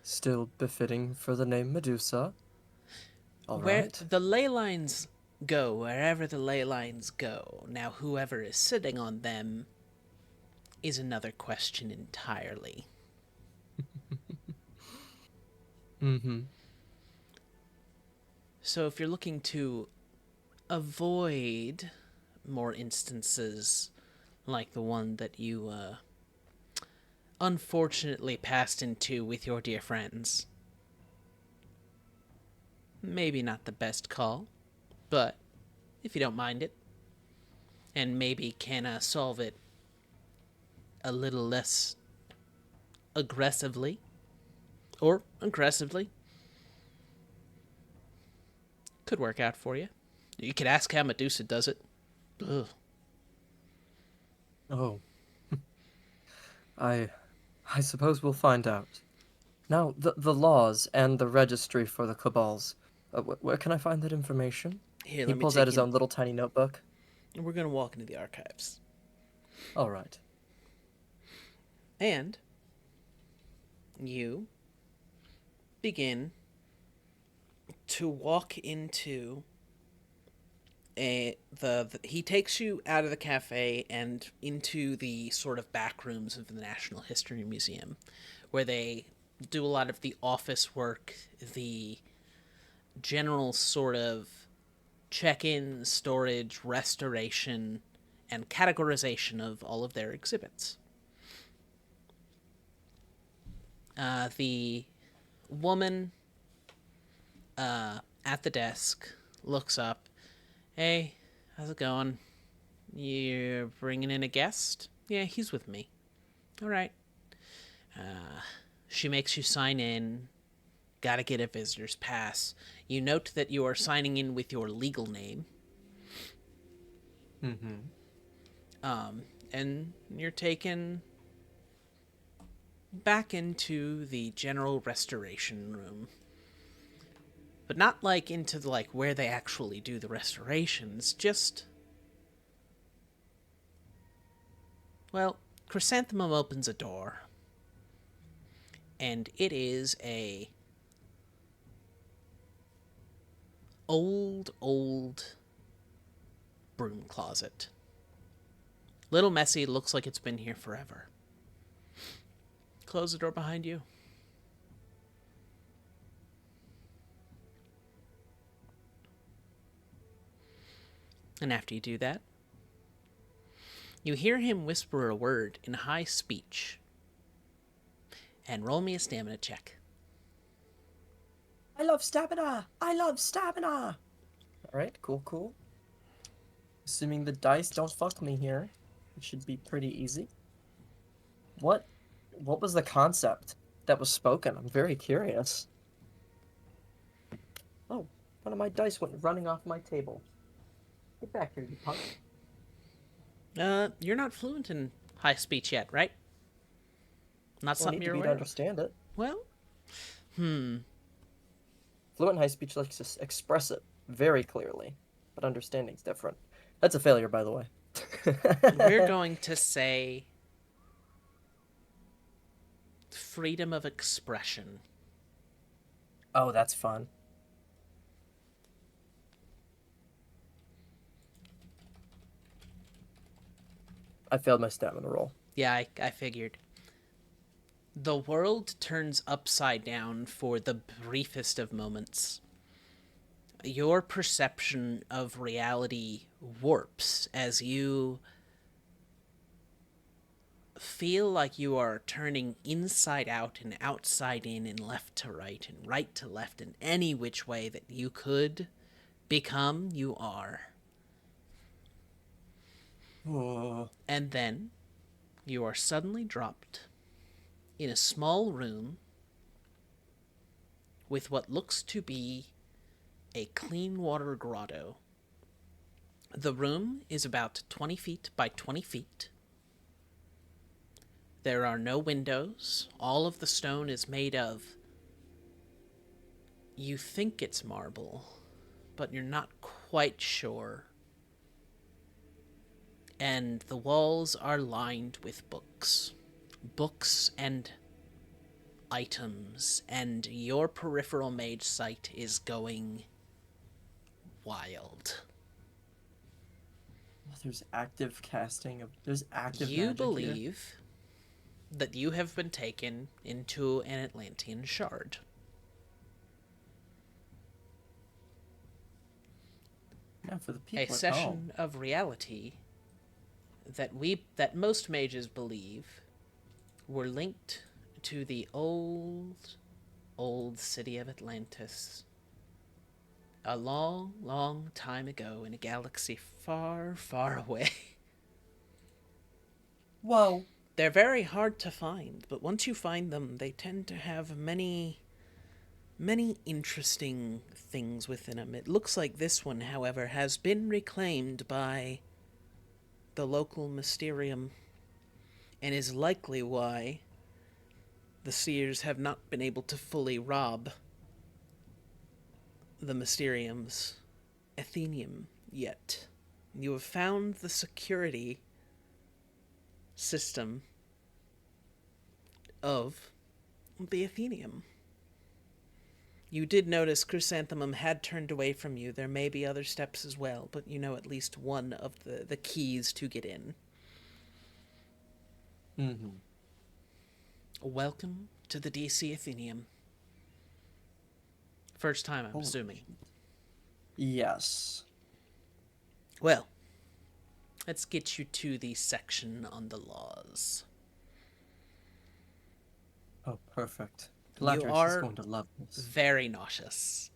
Speaker 3: Still befitting for the name Medusa. All
Speaker 1: Where
Speaker 3: right.
Speaker 1: the ley lines go, wherever the ley lines go. Now, whoever is sitting on them is another question entirely.
Speaker 3: Mm-hmm.
Speaker 1: So if you're looking to avoid more instances like the one that you unfortunately passed into with your dear friends, maybe not the best call, but if you don't mind it, and maybe can solve it a little less aggressively, or aggressively, could work out for you. You could ask how Medusa does it. Ugh.
Speaker 3: Oh. I suppose we'll find out. Now, the laws and the registry for the cabals. Where can I find that information?
Speaker 1: Here,
Speaker 3: He
Speaker 1: let me
Speaker 3: pulls
Speaker 1: take
Speaker 3: out his
Speaker 1: you.
Speaker 3: own little tiny notebook.
Speaker 1: We're gonna walk into the archives.
Speaker 3: All right.
Speaker 1: And you begin to walk into he takes you out of the cafe and into the sort of back rooms of the National History Museum, where they do a lot of the office work, the general sort of check-in, storage, restoration, and categorization of all of their exhibits. The woman at the desk looks up. Hey, how's it going? You're bringing in a guest? Yeah, he's with me. All right. She makes you sign in. Gotta get a visitor's pass. You note that you are signing in with your legal name.
Speaker 3: Mm-hmm.
Speaker 1: And you're taken back into the general restoration room. But not like into the, like where they actually do the restorations, just well, Chrysanthemum opens a door. And it is a old broom closet. Little messy, looks like it's been here forever. Close the door behind you. And after you do that, you hear him whisper a word in high speech. And roll me a stamina check.
Speaker 3: I love stamina! I love stamina! Alright, cool. Assuming the dice don't fuck me here, it should be pretty easy. What was the concept that was spoken? I'm very curious. Oh, one of my dice went running off my table. Get back here, you punk.
Speaker 1: You're not fluent in high speech yet, right? Not
Speaker 3: Well, I
Speaker 1: something
Speaker 3: need
Speaker 1: you're
Speaker 3: to be to
Speaker 1: aware of.
Speaker 3: understand it.
Speaker 1: Well,
Speaker 3: Fluent in high speech lets to express it very clearly, but understanding's different. That's a failure, by the way.
Speaker 1: we're going to say freedom of expression.
Speaker 3: Oh, that's fun. I failed my stamina roll.
Speaker 1: Yeah, I figured. The world turns upside down for the briefest of moments. Your perception of reality warps as you feel like you are turning inside out and outside in and left to right and right to left in any which way that you could become, you are.
Speaker 3: Oh.
Speaker 1: And then you are suddenly dropped in a small room with what looks to be a clean water grotto. The room is about 20 feet by 20 feet. There are no windows. All of the stone is made of... You think it's marble, but you're not quite sure. and the walls are lined with books. Books and items, and your peripheral mage sight is going wild.
Speaker 3: There's active casting of. There's active
Speaker 1: You
Speaker 3: magic here.
Speaker 1: believe that you have been taken into an Atlantean shard.
Speaker 3: Now for the people
Speaker 1: A
Speaker 3: at
Speaker 1: session
Speaker 3: home.
Speaker 1: of reality that most mages believe were linked to the old city of Atlantis. A long, long time ago in a galaxy far, far away.
Speaker 3: Whoa.
Speaker 1: They're very hard to find, but once you find them, they tend to have many interesting things within them. It looks like this one, however, has been reclaimed by the local Mysterium, and is likely why the seers have not been able to fully rob the Mysterium's Athenium yet. You have found the security system of the Athenium. You did notice Chrysanthemum had turned away from you. There may be other steps as well, but you know at least one of the keys to get in.
Speaker 3: Mm-hmm.
Speaker 1: Welcome to the DC Athenium. First time, I'm assuming.
Speaker 3: Yes.
Speaker 1: Well, let's get you to the section on the laws.
Speaker 3: Oh, perfect.
Speaker 1: You
Speaker 3: Caladrius
Speaker 1: are
Speaker 3: is going to love this.
Speaker 1: very nauseous.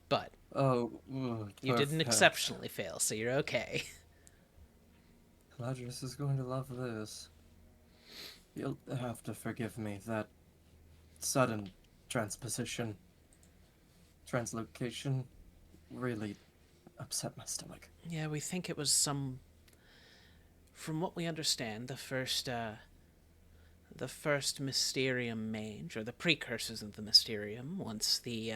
Speaker 1: But
Speaker 3: Oh,
Speaker 1: you didn't
Speaker 3: perfect.
Speaker 1: exceptionally fail, so you're okay.
Speaker 3: Caladrius is going to love this. You'll have to forgive me. That sudden translocation really upset my stomach.
Speaker 1: Yeah, we think it was some... From what we understand, the first Mysterium Mage, or the precursors of the Mysterium, once the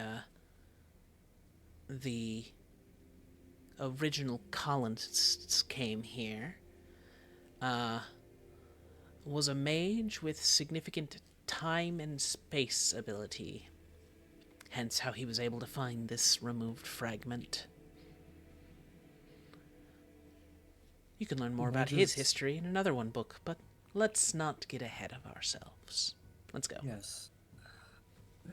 Speaker 1: original colonists came here, was a mage with significant time and space ability. Hence how he was able to find this removed fragment. You can learn more about his history in another one book, but let's not get ahead of ourselves. Let's go.
Speaker 3: Yes.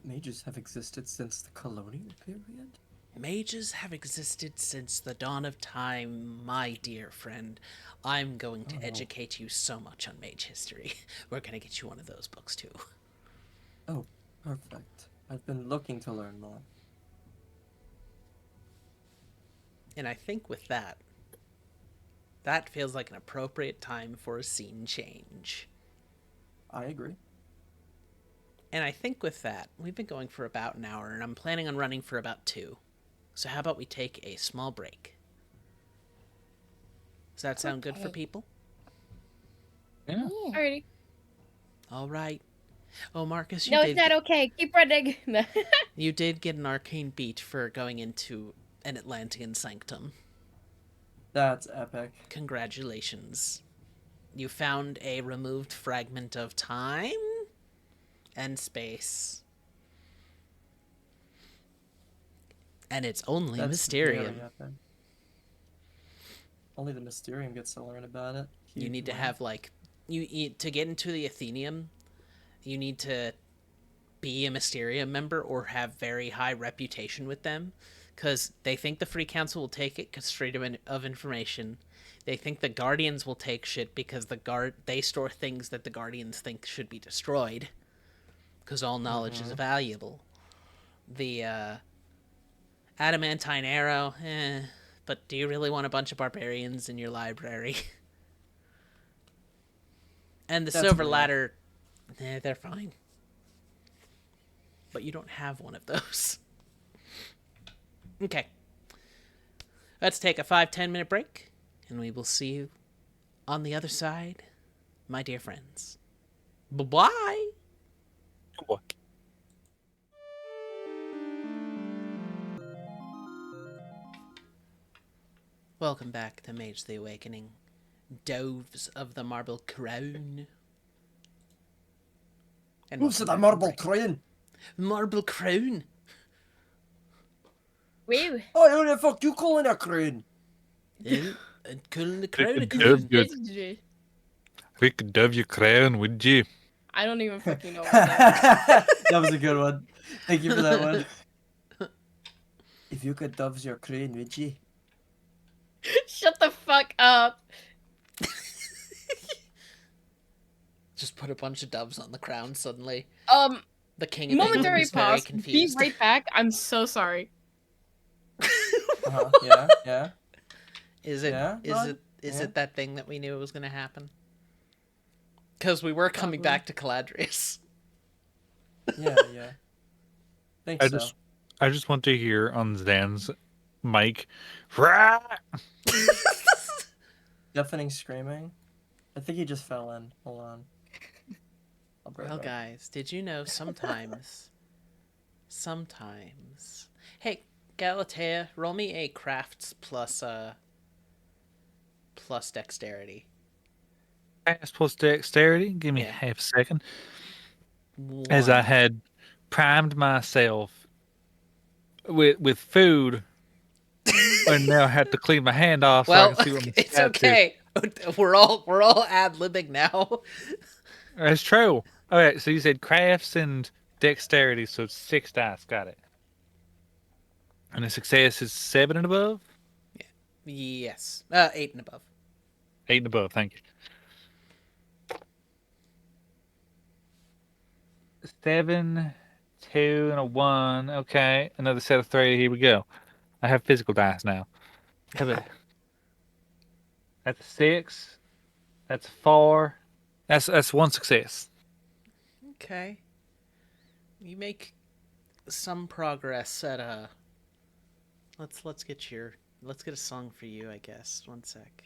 Speaker 3: Mages have existed since the colonial period?
Speaker 1: Mages have existed since the dawn of time, my dear friend. I'm going to educate you so much on mage history. We're going to get you one of those books, too.
Speaker 3: Oh, perfect. I've been looking to learn more.
Speaker 1: And I think with that, that feels like an appropriate time for a scene change.
Speaker 3: I agree.
Speaker 1: And I think with that, we've been going for about an hour, and I'm planning on running for about 2. So how about we take a small break? Does that sound good for people?
Speaker 5: Yeah.
Speaker 2: Alrighty.
Speaker 1: All right. Oh, Marcus,
Speaker 2: No, it's not okay. Keep running.
Speaker 1: You did get an arcane beat for going into an Atlantean sanctum.
Speaker 3: That's epic.
Speaker 1: Congratulations. You found a removed fragment of time and space. And it's only
Speaker 3: That's
Speaker 1: Mysterium.
Speaker 3: very epic. Only the Mysterium gets to learn about it.
Speaker 1: You
Speaker 3: Huge
Speaker 1: need to
Speaker 3: win.
Speaker 1: have, like... to get into the Athenium, you need to be a Mysterium member or have very high reputation with them. Because they think the Free Council will take it because freedom of information. They think the Guardians will take shit because they store things that the Guardians think should be destroyed. Because all knowledge is valuable. The Adamantine Arrow, but do you really want a bunch of barbarians in your library? And the
Speaker 3: That's
Speaker 1: Silver
Speaker 3: real.
Speaker 1: Ladder, they're fine. But you don't have one of those. Okay. Let's take a 5-10 minute break, and we will see you on the other side, my dear friends. Bye-bye!
Speaker 5: Oh, boy.
Speaker 1: Welcome back to Mage the Awakening. Doves of the Marble Crown. And
Speaker 3: Who
Speaker 1: welcome
Speaker 3: said
Speaker 1: back
Speaker 3: a
Speaker 1: to
Speaker 3: marble
Speaker 1: Break.
Speaker 3: crown?
Speaker 1: Marble Crown?
Speaker 2: Wait.
Speaker 3: Oh, who the fuck you calling a crown?
Speaker 1: Yeah, and calling the crown a
Speaker 5: Freaking
Speaker 1: crown.
Speaker 5: dove. We could dove your crown, would you?
Speaker 2: I don't even fucking know what that
Speaker 3: That was a good one. Thank you for that one. If you could doves your crown, would you?
Speaker 2: is. Shut the fuck up.
Speaker 1: Just put a bunch of doves on the crown suddenly. The king of England
Speaker 2: Momentary
Speaker 1: is very
Speaker 2: pause. Be
Speaker 1: confused.
Speaker 2: right back. I'm so sorry.
Speaker 3: Yeah, yeah.
Speaker 1: Is it?
Speaker 3: Yeah,
Speaker 1: Is
Speaker 3: no,
Speaker 1: it? Is
Speaker 3: yeah.
Speaker 1: it that thing that we knew was going to happen? Because we were coming back to Caladrius.
Speaker 3: Yeah, yeah. Think
Speaker 5: I
Speaker 3: so.
Speaker 5: I just want to hear on Zan's mic. Rah!
Speaker 3: Deafening screaming. I think he just fell in. Hold on. I'll be right
Speaker 1: Well,
Speaker 3: back.
Speaker 1: guys, did you know sometimes... Hey, Galatea, roll me a crafts plus dexterity.
Speaker 5: Fast plus dexterity. Give me
Speaker 1: Yeah.
Speaker 5: half a second. As I had primed myself with food, and now I have to clean my hand off so I
Speaker 1: Well,
Speaker 5: can see what my
Speaker 1: it's
Speaker 5: stats
Speaker 1: okay. We're all ad-libbing now.
Speaker 5: That's true. Okay, so you said crafts and dexterity, so it's 6 dice. Got it. And a success is 7 and above?
Speaker 1: Yes. 8 and above.
Speaker 5: 8 and above, thank you. 7, 2, and a 1. Okay, another set of 3. Here we go. I have physical dice now. That's a 6. That's a 4. That's 1 success.
Speaker 1: Okay. You make some progress at let's get a song for you, I guess. One sec.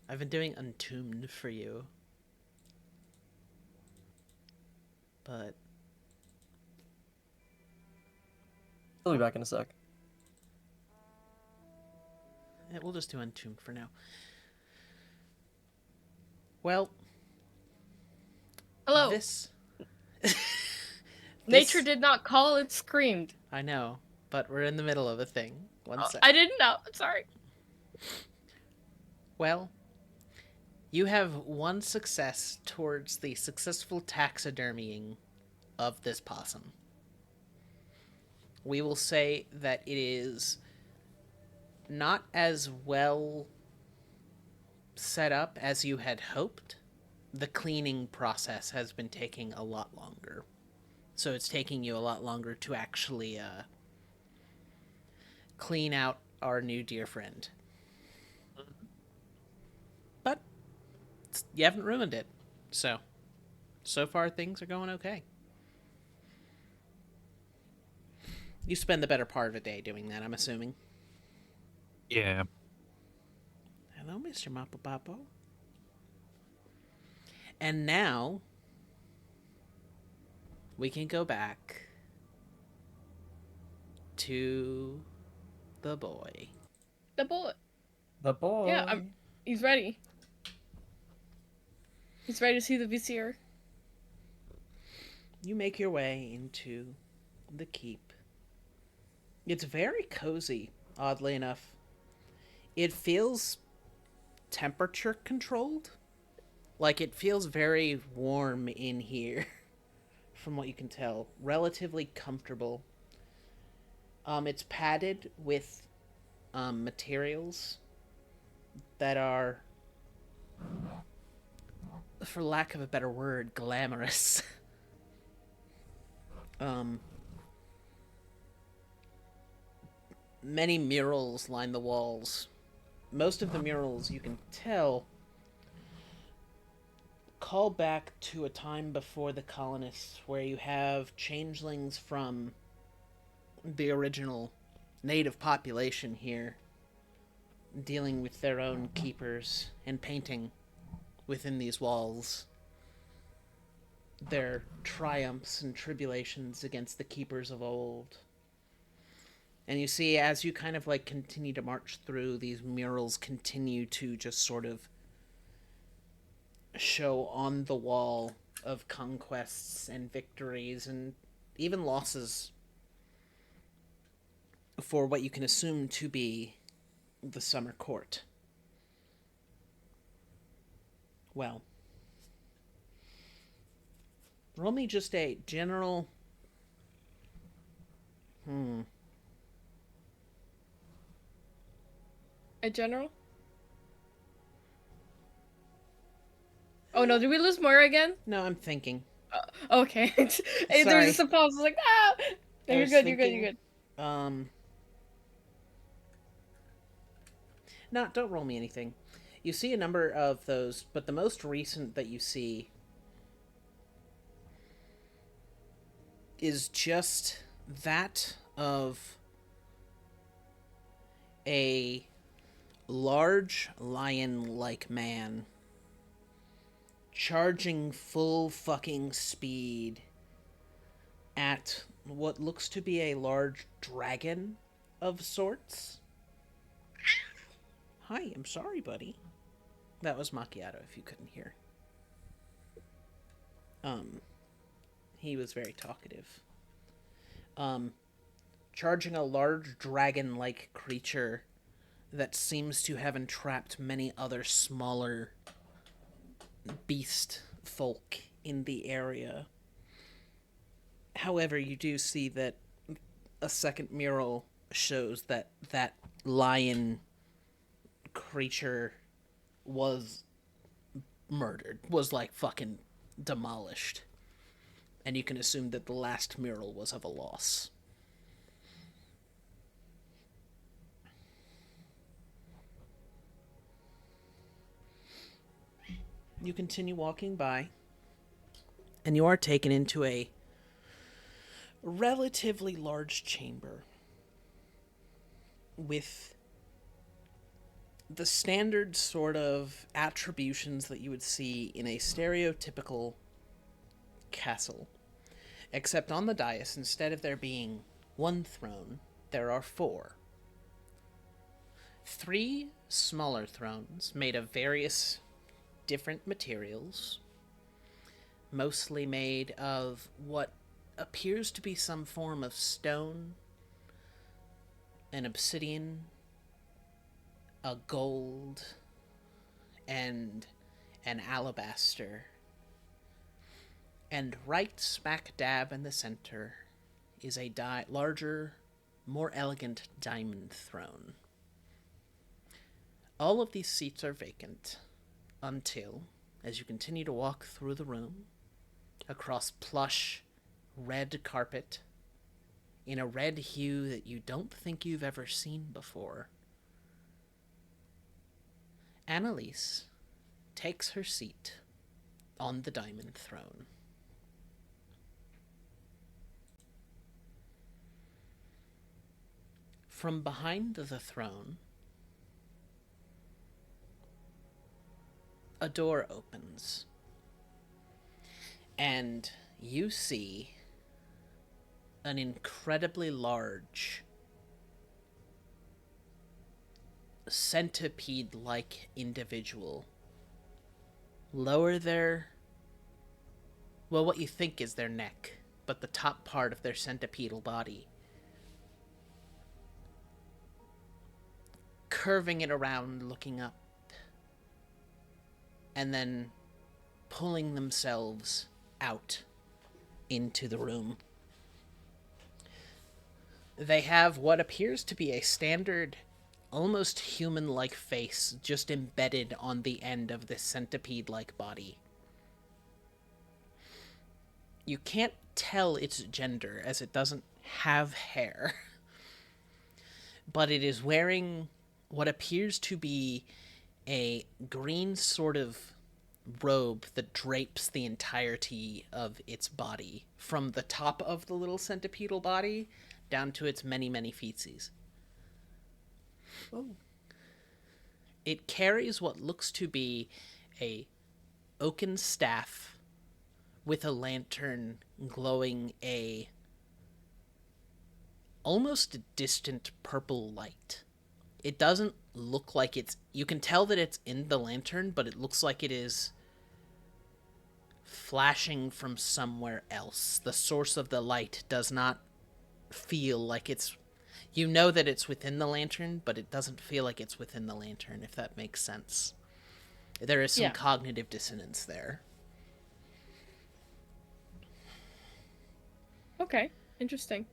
Speaker 1: I've been doing Untombed for you. But
Speaker 3: I'll be back in a sec.
Speaker 1: we'll just do Untombed for now. Well,
Speaker 2: Hello.
Speaker 1: this
Speaker 2: Nature did not call, it screamed.
Speaker 1: I know, but we're in the middle of a thing. One sec.
Speaker 2: I didn't know. I'm sorry.
Speaker 1: Well, you have 1 success towards the successful taxidermying of this possum. We will say that it is not as well set up as you had hoped. The cleaning process has been taking a lot longer. So it's taking you a lot longer to actually clean out our new dear friend. But you haven't ruined it. So far things are going okay. You spend the better part of a day doing that, I'm assuming.
Speaker 5: Yeah.
Speaker 1: Hello, Mr. Mapo Papo. And now we can go back to the boy.
Speaker 2: The boy.
Speaker 3: The boy.
Speaker 2: Yeah, he's ready. He's ready to see the vizier.
Speaker 1: You make your way into the keep. It's very cozy, oddly enough. It feels temperature controlled. Like, it feels very warm in here, from what you can tell. Relatively comfortable. It's padded with materials that are, for lack of a better word, glamorous. Many murals line the walls. Most of the murals, you can tell, call back to a time before the colonists, where you have changelings from the original native population here dealing with their own keepers and painting within these walls their triumphs and tribulations against the keepers of old. And you see, as you kind of like continue to march through, these murals continue to just sort of show on the wall of conquests and victories and even losses for what you can assume to be the summer court. Well, roll me just a general...
Speaker 2: A general? Oh no, did we lose Moira again?
Speaker 1: No, I'm thinking.
Speaker 2: Okay. There
Speaker 1: Sorry.
Speaker 2: was just a pause. I was like, ah! No,
Speaker 1: I
Speaker 2: you're
Speaker 1: was
Speaker 2: good, you're
Speaker 1: thinking,
Speaker 2: good.
Speaker 1: No, don't roll me anything. You see a number of those, but the most recent that you see is just that of a large lion-like man charging full fucking speed at what looks to be a large dragon of sorts. Hi, I'm sorry, buddy. That was Macchiato, if you couldn't hear. He was very talkative. Charging a large dragon-like creature that seems to have entrapped many other smaller beast folk in the area. However, you do see that a second mural shows that that lion creature was murdered, was like fucking demolished. And you can assume that the last mural was of a loss. You continue walking by, and you are taken into a relatively large chamber with the standard sort of attributions that you would see in a stereotypical castle. Except on the dais, instead of there being one throne, there are 4. 3 smaller thrones made of various different materials, mostly made of what appears to be some form of stone, an obsidian, a gold, and an alabaster. And right smack dab in the center is a larger, more elegant diamond throne. All of these seats are vacant until, as you continue to walk through the room, across plush, red carpet, in a red hue that you don't think you've ever seen before, Annalise takes her seat on the diamond throne. From behind the throne, a door opens, and you see an incredibly large centipede-like individual lower their, well, what you think is their neck, but the top part of their centipedal body, curving it around, looking up, and then pulling themselves out into the room. They have what appears to be a standard, almost human-like face just embedded on the end of this centipede-like body. You can't tell its gender, as it doesn't have hair, but it is wearing what appears to be a green sort of robe that drapes the entirety of its body, from the top of the little centipedal body down to its many, many feetsies. Oh. It carries what looks to be a oaken staff with a lantern glowing a almost a distant purple light. It doesn't look like it's... You can tell that it's in the lantern, but it looks like it is flashing from somewhere else. The source of the light does not feel like it's... You know that it's within the lantern, but it doesn't feel like it's within the lantern, if that makes sense. There is some
Speaker 2: Yeah.
Speaker 1: cognitive dissonance there.
Speaker 2: Okay, interesting.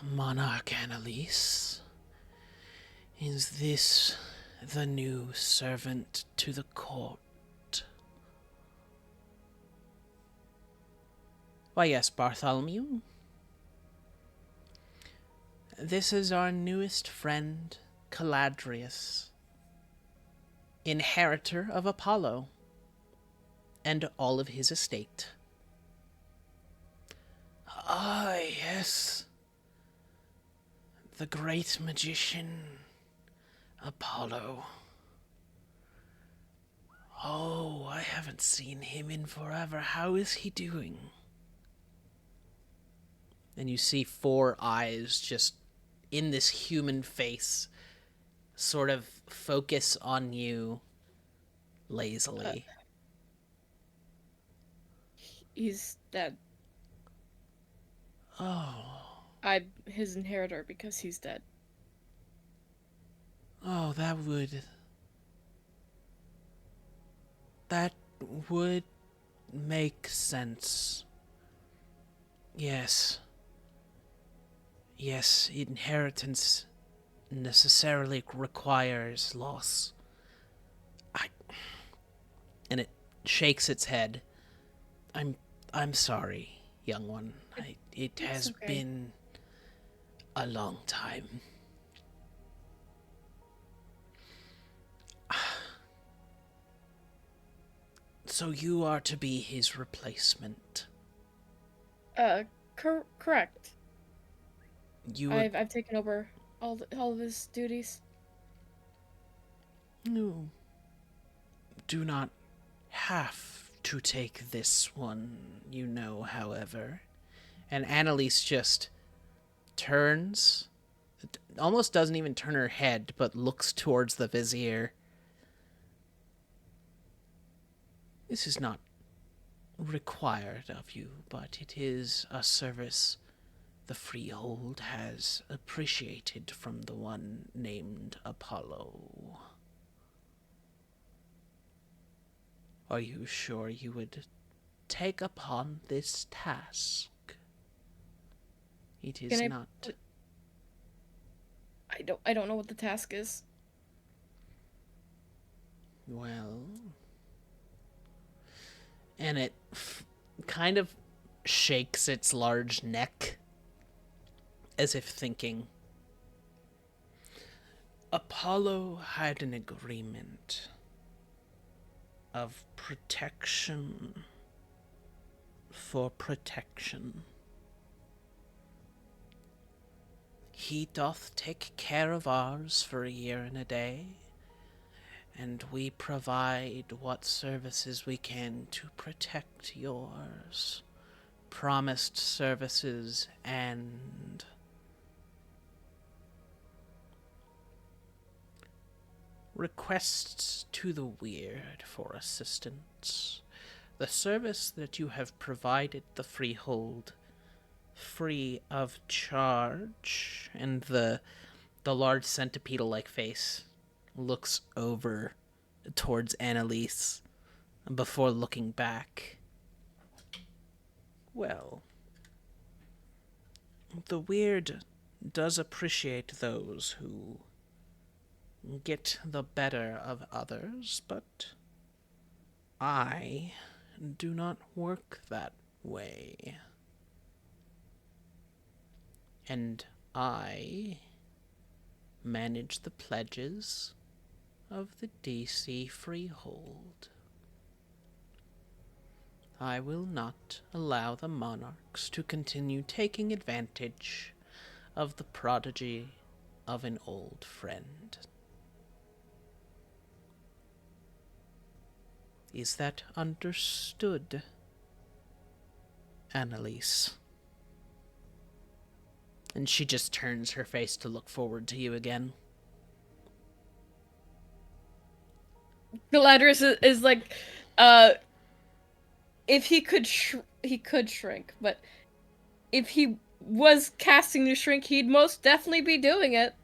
Speaker 1: Monarch Annalise, is this the new servant to the court? Why, yes, Bartholomew. This is our newest friend, Caladrius, inheritor of Apollo and all of his estate. Ah, yes. The great magician, Apollo. Oh, I haven't seen him in forever. How is he doing? And you see 4 eyes just in this human face sort of focus on you lazily.
Speaker 2: He's dead.
Speaker 1: Oh,
Speaker 2: I'm his inheritor because he's dead.
Speaker 1: oh, that would make sense. Yes. Yes, inheritance necessarily requires loss. And it shakes its head. I'm sorry, young one. It has
Speaker 2: okay.
Speaker 1: been a long time. So you are to be his replacement.
Speaker 2: Correct.
Speaker 1: You would...
Speaker 2: I've taken over all of his duties.
Speaker 1: You do not have to take this one, you know, however. And Annalise just turns, almost doesn't even turn her head, but looks towards the vizier. This is not required of you, but it is a service the Freehold has appreciated from the one named Apollo. Are you sure you would take upon this task? It is not...
Speaker 2: I don't know what the task is.
Speaker 1: Well... And it kind of shakes its large neck, as if thinking. Apollo had an agreement of protection for protection. He doth take care of ours for a year and a day, and we provide what services we can to protect yours. Promised services and requests to the weird for assistance. The service that you have provided the Freehold free of charge, and the large centipede-like face looks over towards Annalise before looking back. Well, the weird does appreciate those who get the better of others, but I do not work that way. And I manage the pledges of the DC Freehold. I will not allow the monarchs to continue taking advantage of the prodigy of an old friend. Is that understood, Annalise? And she just turns her face to look forward to you again.
Speaker 2: Caladrius is like, if he could he could shrink, but if he was casting to shrink, he'd most definitely be doing it.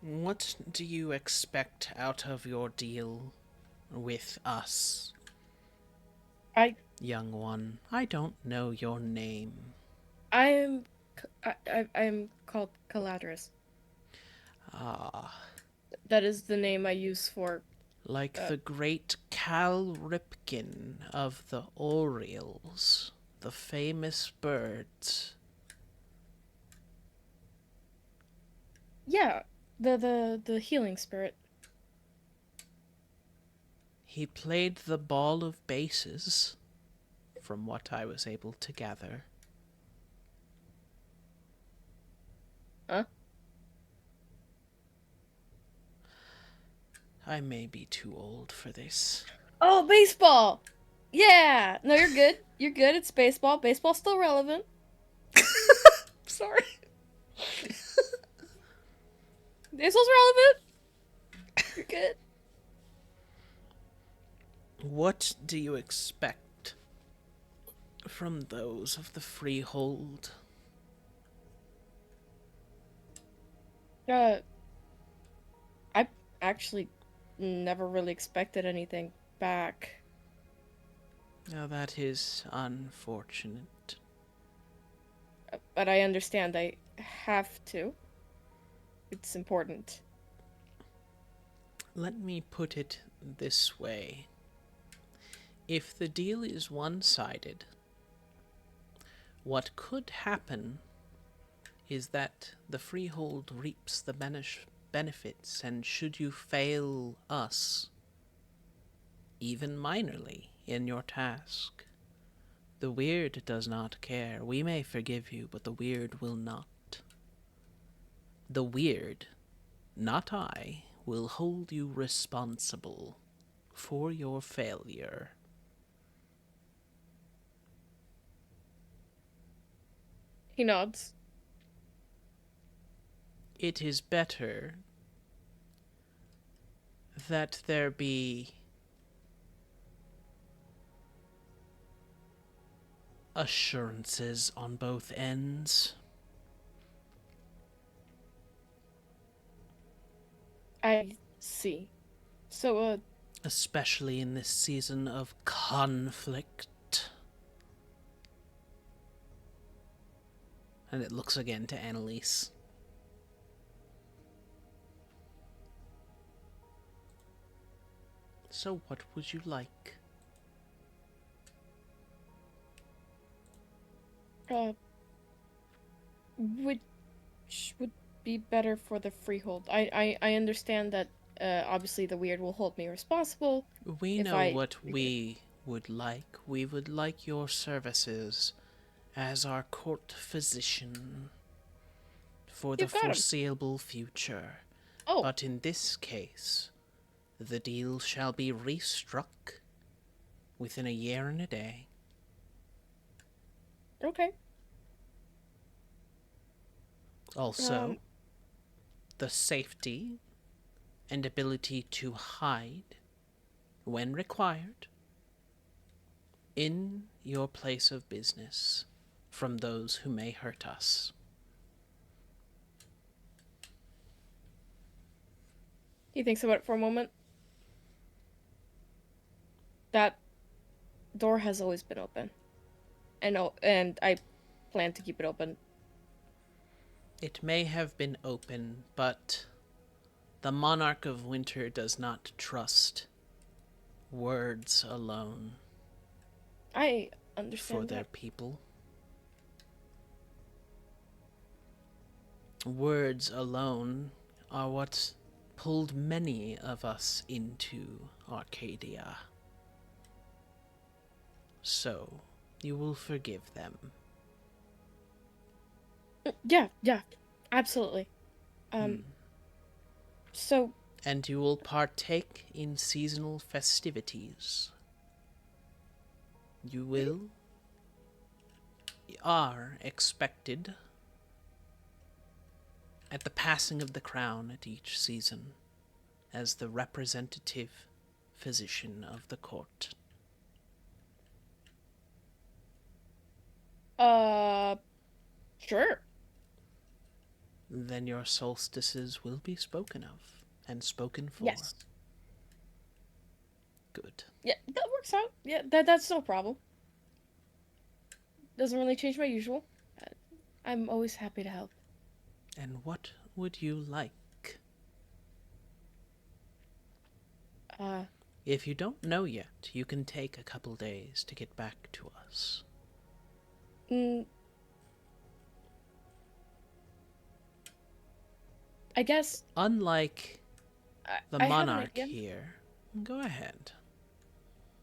Speaker 1: What do you expect out of your deal with us? Young one, I don't know your name.
Speaker 2: I'm called Caladrius.
Speaker 1: Ah,
Speaker 2: That is the name I use for.
Speaker 1: like the great Cal Ripken of the Orioles, the famous birds.
Speaker 2: Yeah, the healing spirit.
Speaker 1: He played the ball of bases, from what I was able to gather.
Speaker 2: Huh?
Speaker 1: I may be too old for this.
Speaker 2: Oh, baseball! Yeah! No, you're good. You're good. It's baseball. Baseball's still relevant.
Speaker 1: Sorry.
Speaker 2: Baseball's relevant. You're good.
Speaker 1: What do you expect from those of the freehold?
Speaker 2: I actually never really expected anything back.
Speaker 1: Now that is unfortunate.
Speaker 2: But I understand I have to. It's important.
Speaker 1: Let me put it this way. If the deal is one-sided, what could happen is that the freehold reaps the benefits, and should you fail us, even minorly, in your task, the weird does not care. We may forgive you, but the weird will not. The weird, not I, will hold you responsible for your failure.
Speaker 2: He nods.
Speaker 1: It is better that there be assurances on both ends.
Speaker 2: I see. So,
Speaker 1: Especially in this season of conflict. And it looks again to Annalise. So what would you like?
Speaker 2: which would be better for the freehold? I understand that, obviously the weird will hold me responsible.
Speaker 1: We
Speaker 2: If
Speaker 1: know
Speaker 2: I-
Speaker 1: what we would like. We would like your services as our court physician for the
Speaker 2: You've got 'em.
Speaker 1: foreseeable future.
Speaker 2: Oh,
Speaker 1: But in this case, the deal shall be restruck within a year and a day.
Speaker 2: okay.
Speaker 1: Also, the safety and ability to hide, when required, in your place of business from those who may hurt us.
Speaker 2: He thinks about it for a moment. That door has always been open. And I plan to keep it open.
Speaker 1: It may have been open, but the Monarch of Winter does not trust words alone
Speaker 2: I
Speaker 1: for
Speaker 2: understand
Speaker 1: their
Speaker 2: that.
Speaker 1: people. Words alone are what pulled many of us into Arcadia. So, you will forgive them.
Speaker 2: Yeah, absolutely. So,
Speaker 1: And you will partake in seasonal festivities. You will? are expected at the passing of the crown at each season as the representative physician of the court.
Speaker 2: Sure.
Speaker 1: Then your solstices will be spoken of and spoken for.
Speaker 2: Yes.
Speaker 1: Good.
Speaker 2: Yeah, that works out. Yeah, that's no problem. Doesn't really change my usual. I'm always happy to help.
Speaker 1: And what would you like? If you don't know yet, you can take a couple days to get back to us.
Speaker 2: I guess...
Speaker 1: Unlike the
Speaker 2: I have an
Speaker 1: monarch
Speaker 2: idea.
Speaker 1: here. Go ahead.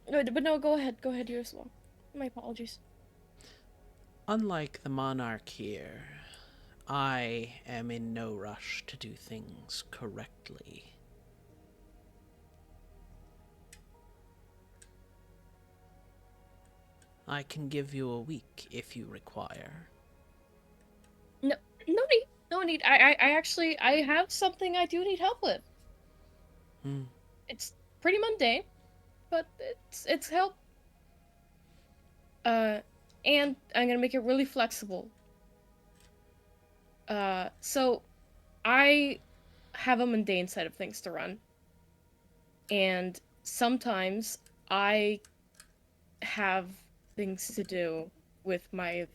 Speaker 2: No, but no, go ahead. Go ahead, you as well. My apologies.
Speaker 1: Unlike the monarch here, I am in no rush to do things correctly. I can give you a week if you require.
Speaker 2: No need. No need. I actually, I have something I do need help with. It's pretty mundane, but it's help. And I'm gonna make it really flexible. So I have a mundane side of things to run. And sometimes I have things to do with my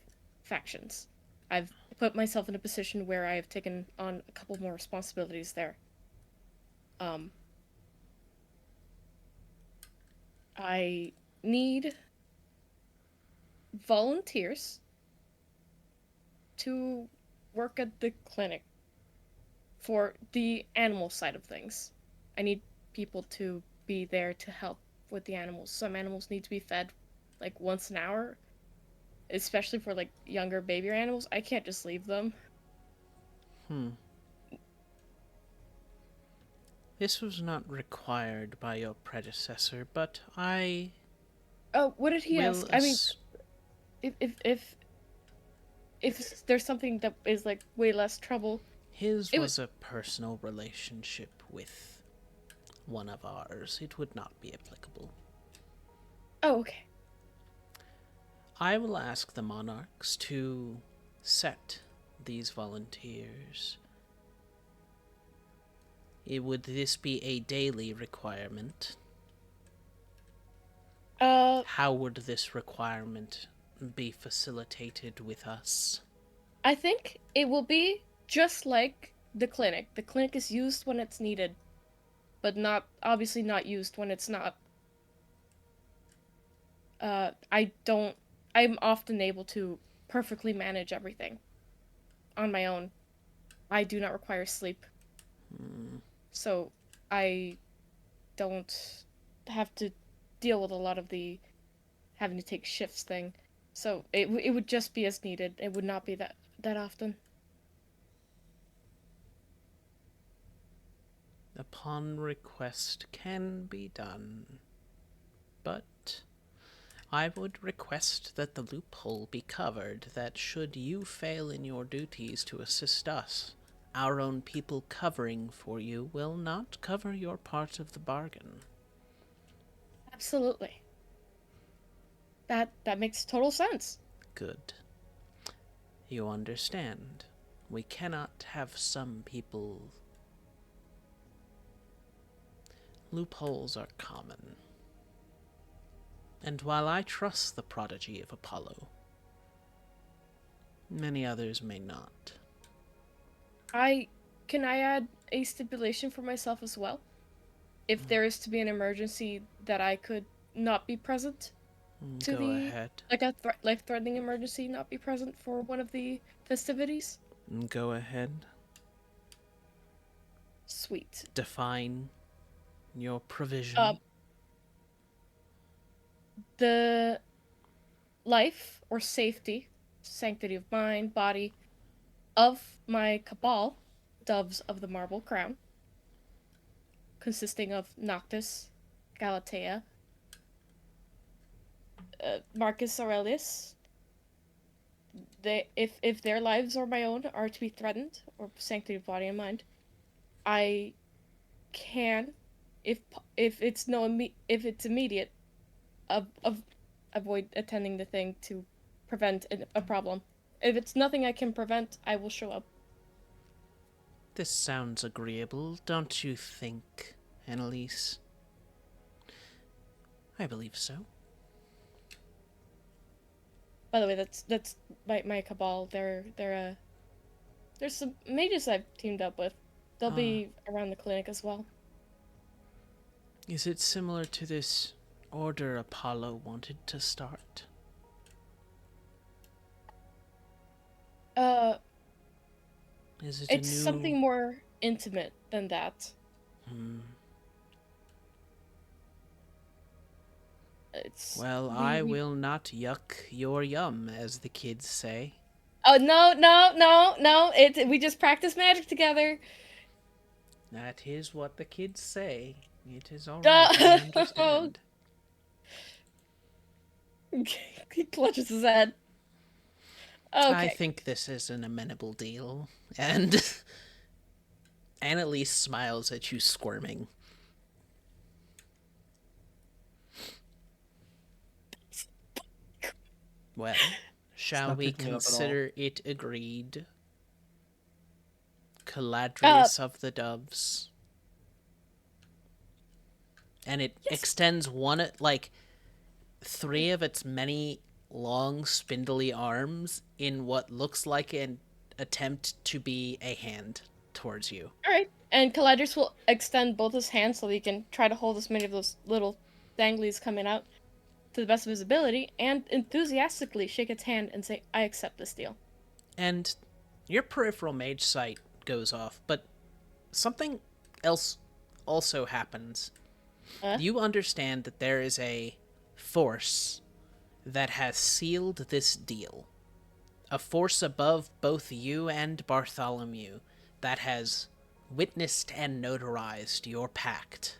Speaker 2: factions. I've put myself in a position where I have taken on a couple more responsibilities there. I need volunteers to work at the clinic for the animal side of things. I need people to be there to help with the animals. Some animals need to be fed like once an hour, especially for like younger baby animals. I can't just leave them.
Speaker 1: This was not required by your predecessor, but I
Speaker 2: Oh, what did he
Speaker 1: will
Speaker 2: ask? I mean, if there's something that is like way less trouble.
Speaker 1: His
Speaker 2: It
Speaker 1: was a personal relationship with one of ours. It would not be applicable.
Speaker 2: Oh, okay.
Speaker 1: I will ask the monarchs to set these volunteers. Would this be a daily requirement? How would this requirement be facilitated with us?
Speaker 2: I think it will be just like the clinic. The clinic is used when it's needed, but obviously not used when it's not. I'm often able to perfectly manage everything on my own. I do not require sleep. So I don't have to deal with a lot of the having to take shifts thing. So it would just be as needed. It would not be that often.
Speaker 1: Upon request can be done, but I would request that the loophole be covered that should you fail in your duties to assist us, our own people covering for you will not cover your part of the bargain.
Speaker 2: Absolutely. That makes total sense.
Speaker 1: Good. You understand. We cannot have some people... Loopholes are common. And while I trust the prodigy of Apollo, many others may not.
Speaker 2: Can I add a stipulation for myself as well? If there is to be an emergency that I could not be present to
Speaker 1: Go ahead.
Speaker 2: like a life-threatening emergency, not be present for one of the festivities?
Speaker 1: Go ahead.
Speaker 2: Sweet.
Speaker 1: Define your provision.
Speaker 2: The life or safety, sanctity of mind, body, of my cabal, Doves of the Marble Crown, consisting of Noctus, Galatea, Marcus Aurelius, if their lives or my own are to be threatened, or sanctity of body and mind, I can, if it's if it's immediate, avoid attending the thing to prevent a problem. If it's nothing I can prevent, I will show up.
Speaker 1: This sounds agreeable, don't you think, Annalise? I believe so.
Speaker 2: By the way, that's my cabal. There's some mages I've teamed up with. They'll be around the clinic as well.
Speaker 1: Is it similar to this order Apollo wanted to start? Is it
Speaker 2: It's something more intimate than that.
Speaker 1: Well, I will not yuck your yum, as the kids say.
Speaker 2: Oh no! We just practice magic together.
Speaker 1: That is what the kids say. It is all right. I understand.
Speaker 2: He clutches his head. Okay.
Speaker 1: I think this is an amenable deal, and Annalise smiles at you, squirming. Well, shall we consider it agreed? Caladrius of the Doves. And it extends three of its many long, spindly arms in what looks like an attempt to be a hand towards you.
Speaker 2: Alright, and Caladrius will extend both his hands so that he can try to hold as many of those little danglies coming out to the best of his ability, and enthusiastically shake its hand and say, I accept this deal.
Speaker 1: And your peripheral mage sight goes off, but something else also happens. You understand that there is a force that has sealed this deal. A force above both you and Bartholomew that has witnessed and notarized your pact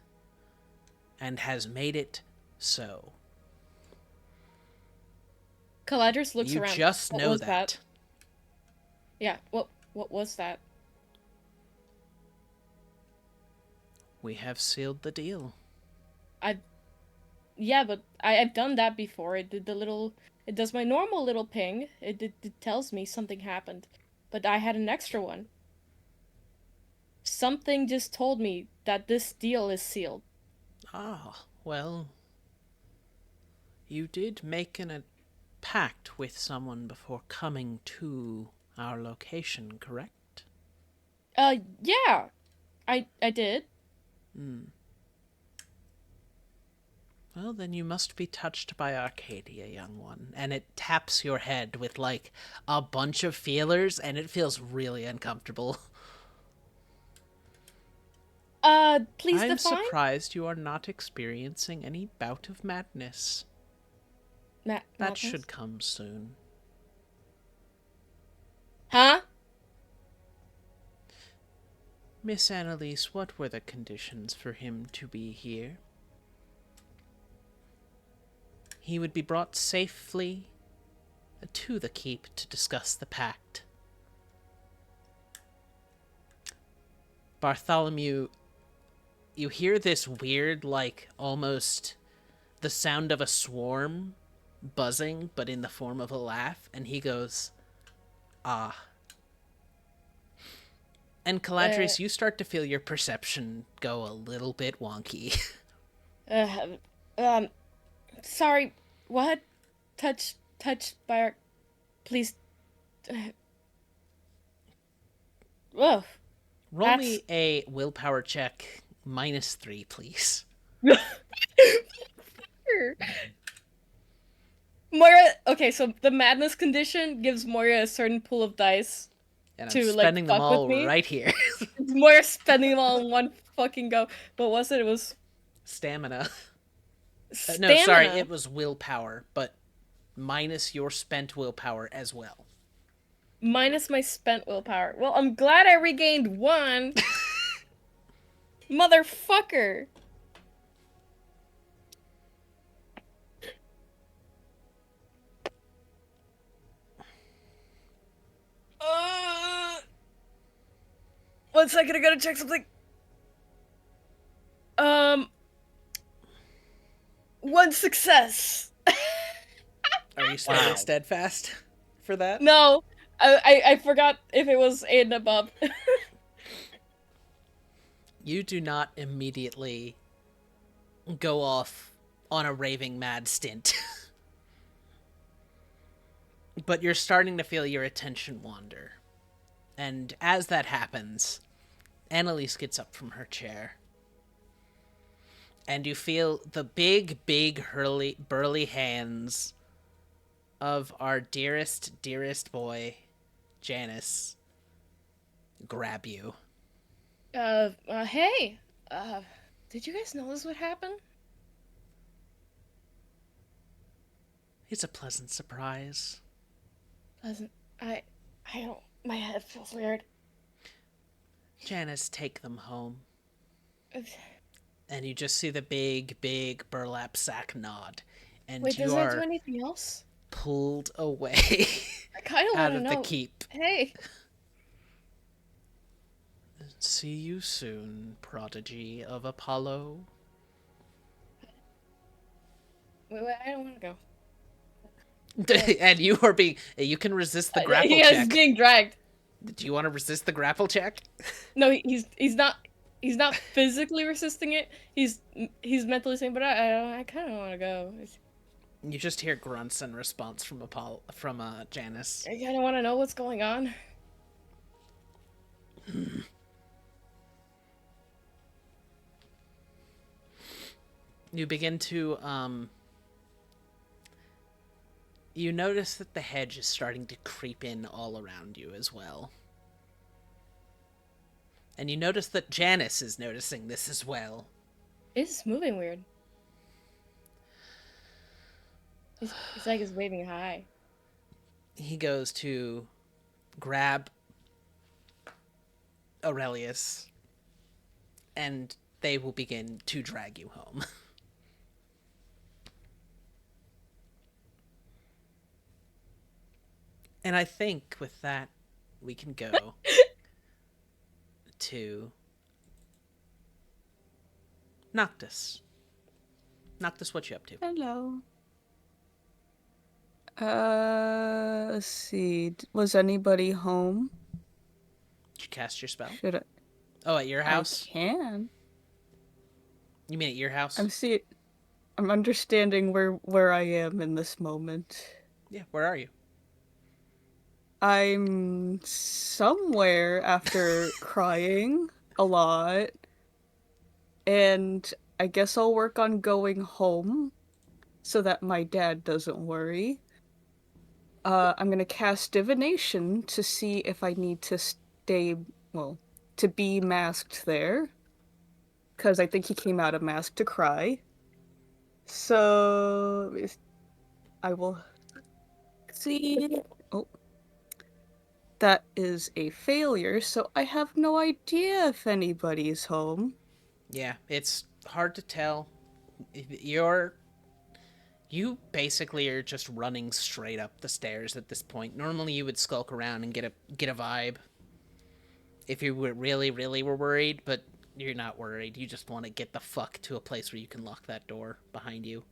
Speaker 1: and has made it so.
Speaker 2: Caladrius looks around.
Speaker 1: You just know that.
Speaker 2: Yeah, what was that?
Speaker 1: We have sealed the deal.
Speaker 2: Yeah, but I've done that before. It does my normal little ping. It tells me something happened. But I had an extra one. Something just told me that this deal is sealed.
Speaker 1: Ah, well, you did make a pact with someone before coming to our location, correct?
Speaker 2: Yeah. I did.
Speaker 1: Well, then you must be touched by Arcadia, young one. And it taps your head with, a bunch of feelers, and it feels really uncomfortable.
Speaker 2: Please
Speaker 1: I'm
Speaker 2: define?
Speaker 1: surprised you are not experiencing any bout of madness. That
Speaker 2: madness?
Speaker 1: should come soon.
Speaker 2: Huh?
Speaker 1: Miss Annalise, what were the conditions for him to be here? He would be brought safely to the keep to discuss the pact. Bartholomew, you hear this weird, almost the sound of a swarm buzzing, but in the form of a laugh, and he goes, ah. And Caladrius, you start to feel your perception go a little bit wonky.
Speaker 2: Sorry, what? Touched by our... Please... Whoa.
Speaker 1: Roll me a willpower check, -3, please.
Speaker 2: Moira... Okay, so the madness condition gives Moira a certain pool of dice.
Speaker 1: And I'm spending them all right here.
Speaker 2: Moira spending them all in one fucking go. What was it? It was...
Speaker 1: Stamina. No, sorry, it was willpower, but minus your spent willpower as well.
Speaker 2: Minus my spent willpower. Well, I'm glad I regained 1. Motherfucker. 1 second, I gotta check something. 1 success.
Speaker 1: Are you spelling
Speaker 3: Wow.
Speaker 1: steadfast for that?
Speaker 2: No, I forgot if it was 8 and above.
Speaker 1: You do not immediately go off on a raving mad stint. But you're starting to feel your attention wander. And as that happens, Annalise gets up from her chair. And you feel the big, burly hands of our dearest boy, Janice, grab you.
Speaker 2: Hey, did you guys know this would happen?
Speaker 1: It's a pleasant surprise.
Speaker 2: I don't, my head feels weird.
Speaker 1: Janice, take them home. And you just see the big burlap sack nod. And
Speaker 2: Wait,
Speaker 1: you
Speaker 2: does that do
Speaker 1: are
Speaker 2: anything else?
Speaker 1: pulled away
Speaker 2: I kind of
Speaker 1: out
Speaker 2: want to
Speaker 1: of
Speaker 2: know.
Speaker 1: the keep.
Speaker 2: Hey.
Speaker 1: See you soon, prodigy of Apollo.
Speaker 2: Wait, I don't want to go.
Speaker 1: And you can resist the grapple
Speaker 2: Yeah, he's
Speaker 1: check.
Speaker 2: being dragged.
Speaker 1: Do you want to resist the grapple check?
Speaker 2: No, he's not physically resisting it. He's mentally saying, but I kind of want to go.
Speaker 1: You just hear grunts in response from Janice.
Speaker 2: I kind of want to know what's going on.
Speaker 1: You begin to you notice that the hedge is starting to creep in all around you as well. And you notice that Janice is noticing this as well.
Speaker 2: It's moving weird. It's like it's waving high.
Speaker 1: He goes to grab Aurelius, and they will begin to drag you home. And I think with that, we can go to Noctus. Noctus, what you up to?
Speaker 4: Hello. Let's see. Was anybody home?
Speaker 1: Did you cast your spell?
Speaker 4: Should I?
Speaker 1: Oh, at your house?
Speaker 4: I can.
Speaker 1: You mean at your house?
Speaker 4: I'm understanding where I am in this moment.
Speaker 1: Yeah, where are you?
Speaker 4: I'm somewhere after crying a lot. And I guess I'll work on going home so that my dad doesn't worry. I'm gonna cast divination to see if I need to to be masked there. Because I think he came out of mask to cry. So I will see. Oh. That is a failure, so I have no idea if anybody's home.
Speaker 1: Yeah, it's hard to tell. You basically are just running straight up the stairs at this point. Normally you would skulk around and get a vibe if you were really were worried, but you're not worried. You just want to get the fuck to a place where you can lock that door behind you.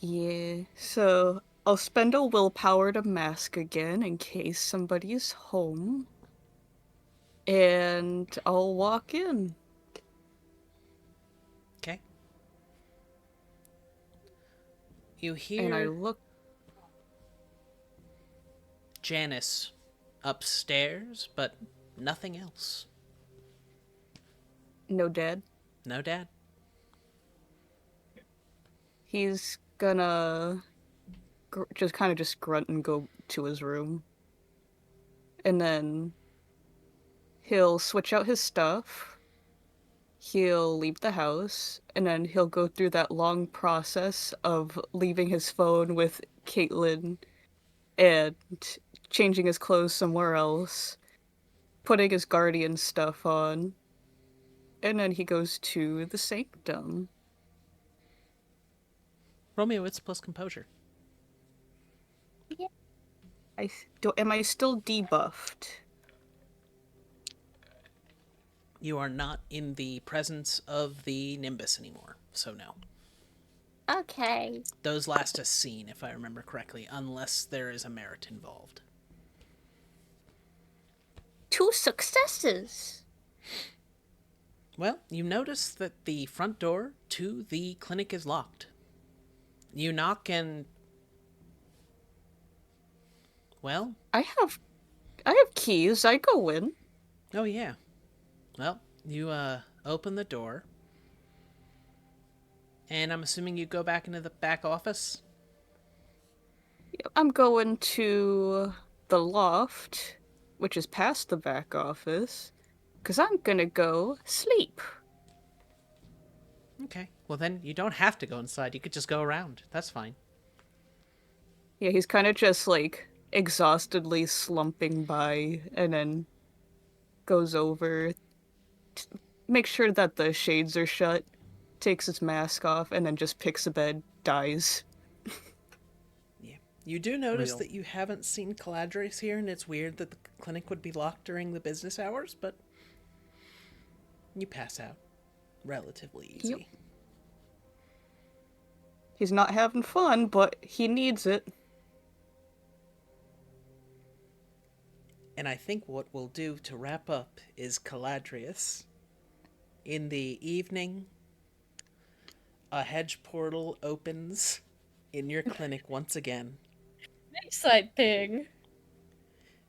Speaker 4: Yeah, so I'll spend a willpower to mask again in case somebody's home. And I'll walk in.
Speaker 1: Okay. You hear
Speaker 4: And I look.
Speaker 1: Janice upstairs, but nothing else.
Speaker 4: No dad.
Speaker 1: No dad.
Speaker 4: He's gonna just kind of grunt and go to his room. And then he'll switch out his stuff. He'll leave the house, and then he'll go through that long process of leaving his phone with Caitlin and changing his clothes somewhere else, putting his guardian stuff on, and then he goes to the sanctum.
Speaker 1: Romeo, it's plus composure.
Speaker 4: Am I still debuffed?
Speaker 1: You are not in the presence of the Nimbus anymore, so no.
Speaker 6: Okay.
Speaker 1: Those last a scene, if I remember correctly, unless there is a merit involved.
Speaker 6: 2 successes.
Speaker 1: Well, you notice that the front door to the clinic is locked. You knock and... Well...
Speaker 4: I have keys. I go in.
Speaker 1: Oh, yeah. Well, you, open the door. And I'm assuming you go back into the back office?
Speaker 4: I'm going to the loft, which is past the back office, because I'm gonna go sleep.
Speaker 1: Okay. Well, then you don't have to go inside. You could just go around. That's fine.
Speaker 4: Yeah, he's kind of just like exhaustedly slumping by and then goes over, makes sure that the shades are shut, takes his mask off, and then just picks a bed, dies.
Speaker 1: Yeah. You do notice
Speaker 3: Real.
Speaker 1: that you haven't seen Caladrius here, and it's weird that the clinic would be locked during the business hours, but you pass out relatively easy.
Speaker 4: Yep. He's not having fun, but he needs it.
Speaker 1: And I think what we'll do to wrap up is Caladrius. In the evening, a hedge portal opens in your clinic once again.
Speaker 2: Next side thing.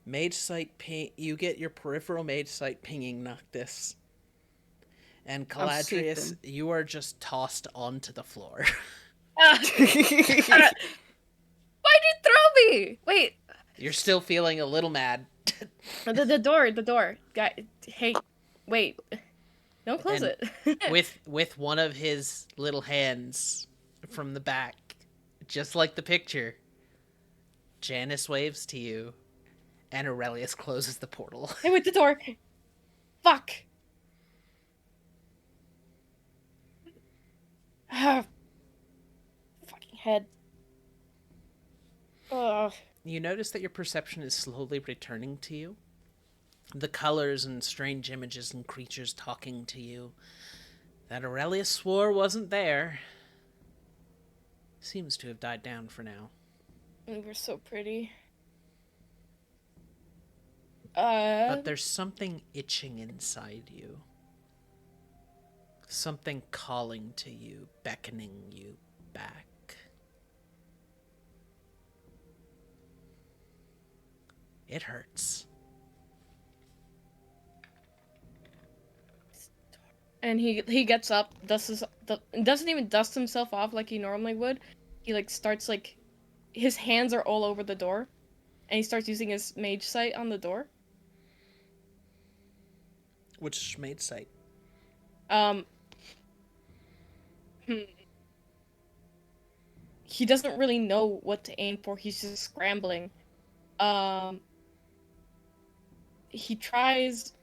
Speaker 1: Mage sight ping. You get your peripheral mage sight pinging Noctus. And
Speaker 4: I'm
Speaker 1: Caladrius,
Speaker 4: sleeping.
Speaker 1: you are just tossed onto the floor.
Speaker 2: Ah, why'd you throw me? Wait,
Speaker 1: You're still feeling a little mad.
Speaker 2: the door. Guy, hey, wait. Don't close
Speaker 1: And
Speaker 2: it.
Speaker 1: with one of his little hands from the back, just like the picture, Janice waves to you, and Aurelius closes the portal.
Speaker 2: Hey, wait, the door. Fuck. Ah, fucking head. Ugh.
Speaker 1: You notice that your perception is slowly returning to you. The colors and strange images and creatures talking to you that Aurelius swore wasn't there seems to have died down for now.
Speaker 2: They were so pretty.
Speaker 1: But there's something itching inside you. Something calling to you, beckoning you back. It hurts.
Speaker 2: And he gets up, doesn't even dust himself off like he normally would. He like starts like, his hands are all over the door, and he starts using his mage sight on the door.
Speaker 1: Which made sight.
Speaker 2: He doesn't really know what to aim for. He's just scrambling. He tries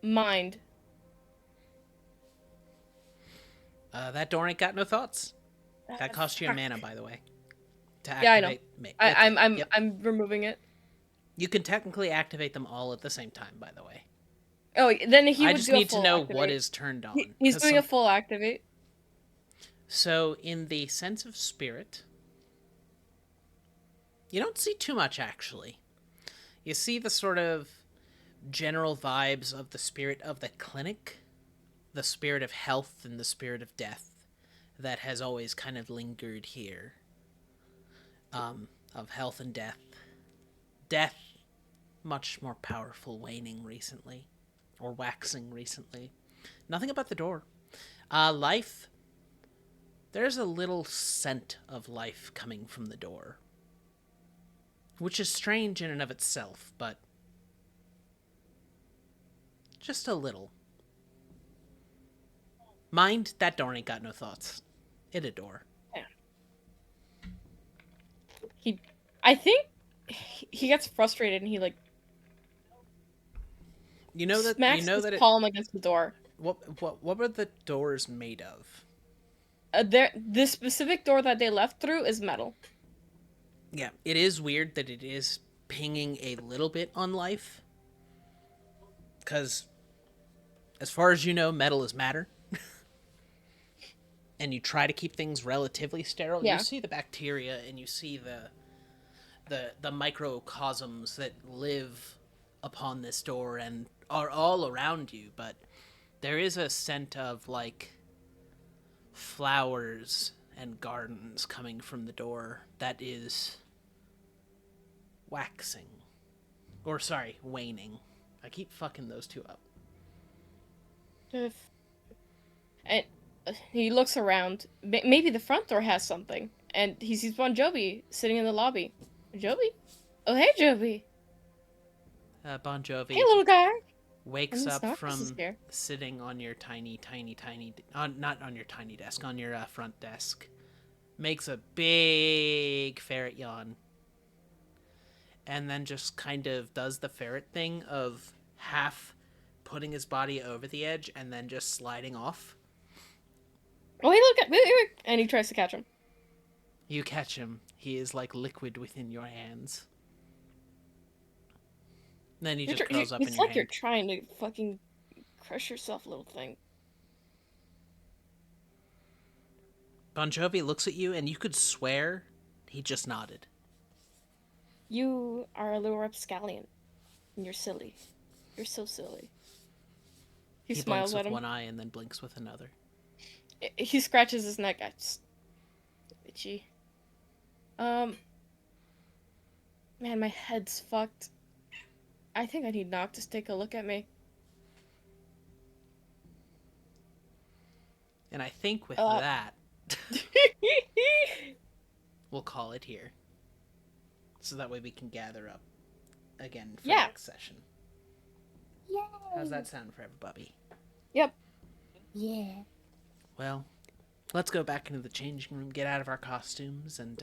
Speaker 2: mind.
Speaker 1: That door ain't got no thoughts. That cost you a mana, by the way. To
Speaker 2: Yeah, I know.
Speaker 1: activate. Yep.
Speaker 2: I'm removing it.
Speaker 1: You can technically activate them all at the same time, by the way.
Speaker 2: Oh, then he
Speaker 1: I
Speaker 2: would
Speaker 1: just
Speaker 2: do a
Speaker 1: need to
Speaker 2: full
Speaker 1: know
Speaker 2: activate.
Speaker 1: what is turned on.
Speaker 2: He's
Speaker 1: 'cause
Speaker 2: doing a full activate.
Speaker 1: So, in the sense of spirit, you don't see too much, actually. You see the sort of general vibes of the spirit of the clinic, the spirit of health and the spirit of death that has always kind of lingered here. Of health and death. Death, much more powerful, waning recently, or waxing recently. Nothing about the door. Life, there's a little scent of life coming from the door. Which is strange in and of itself, but just a little. Mind, that door ain't got no thoughts. It a door.
Speaker 2: I think he gets frustrated and he like smacks his palm against the door.
Speaker 1: What were the doors made of?
Speaker 2: This specific door that they left through is metal.
Speaker 1: Yeah, it is weird that it is pinging a little bit on life. Because As far as you know, metal is matter. And you try to keep things relatively sterile.
Speaker 2: Yeah.
Speaker 1: You see the bacteria and you see the microcosms that live upon this door and are all around you, but there is a scent of, like, flowers and gardens coming from the door that is waxing. Or, sorry, waning. I keep fucking those two up.
Speaker 2: And he looks around. Maybe the front door has something. And he sees Bon Jovi sitting in the lobby. Jovi? Oh, hey, Jovi.
Speaker 1: Bon Jovi
Speaker 2: Hey, little guy.
Speaker 1: wakes
Speaker 2: And
Speaker 1: up
Speaker 2: Noctus is
Speaker 1: from
Speaker 2: here.
Speaker 1: sitting on your tiny, not on your tiny desk, on your front desk. Makes a big ferret yawn. And then just kind of does the ferret thing of half putting his body over the edge and then just sliding off.
Speaker 2: Oh, hey, little guy. Wait. And he tries to catch him.
Speaker 1: You catch him. He is like liquid within your hands. Then he just curls up in
Speaker 2: It's
Speaker 1: your
Speaker 2: like you're
Speaker 1: hand.
Speaker 2: trying to fucking crush yourself, little thing.
Speaker 1: Bon Jovi looks at you and you could swear he just nodded.
Speaker 2: You are a little rapscallion. And you're silly. You're so silly. He smiles
Speaker 1: blinks
Speaker 2: at
Speaker 1: with
Speaker 2: him.
Speaker 1: one eye and then blinks with another.
Speaker 2: He scratches his neck. It's itchy. Man, my head's fucked. I think I need Noctus to take a look at me.
Speaker 1: And I think with that, we'll call it here. So that way we can gather up again for next session.
Speaker 6: Yay!
Speaker 1: How's that sound for everybody?
Speaker 2: Yep.
Speaker 6: Yeah.
Speaker 1: Well, let's go back into the changing room, get out of our costumes, and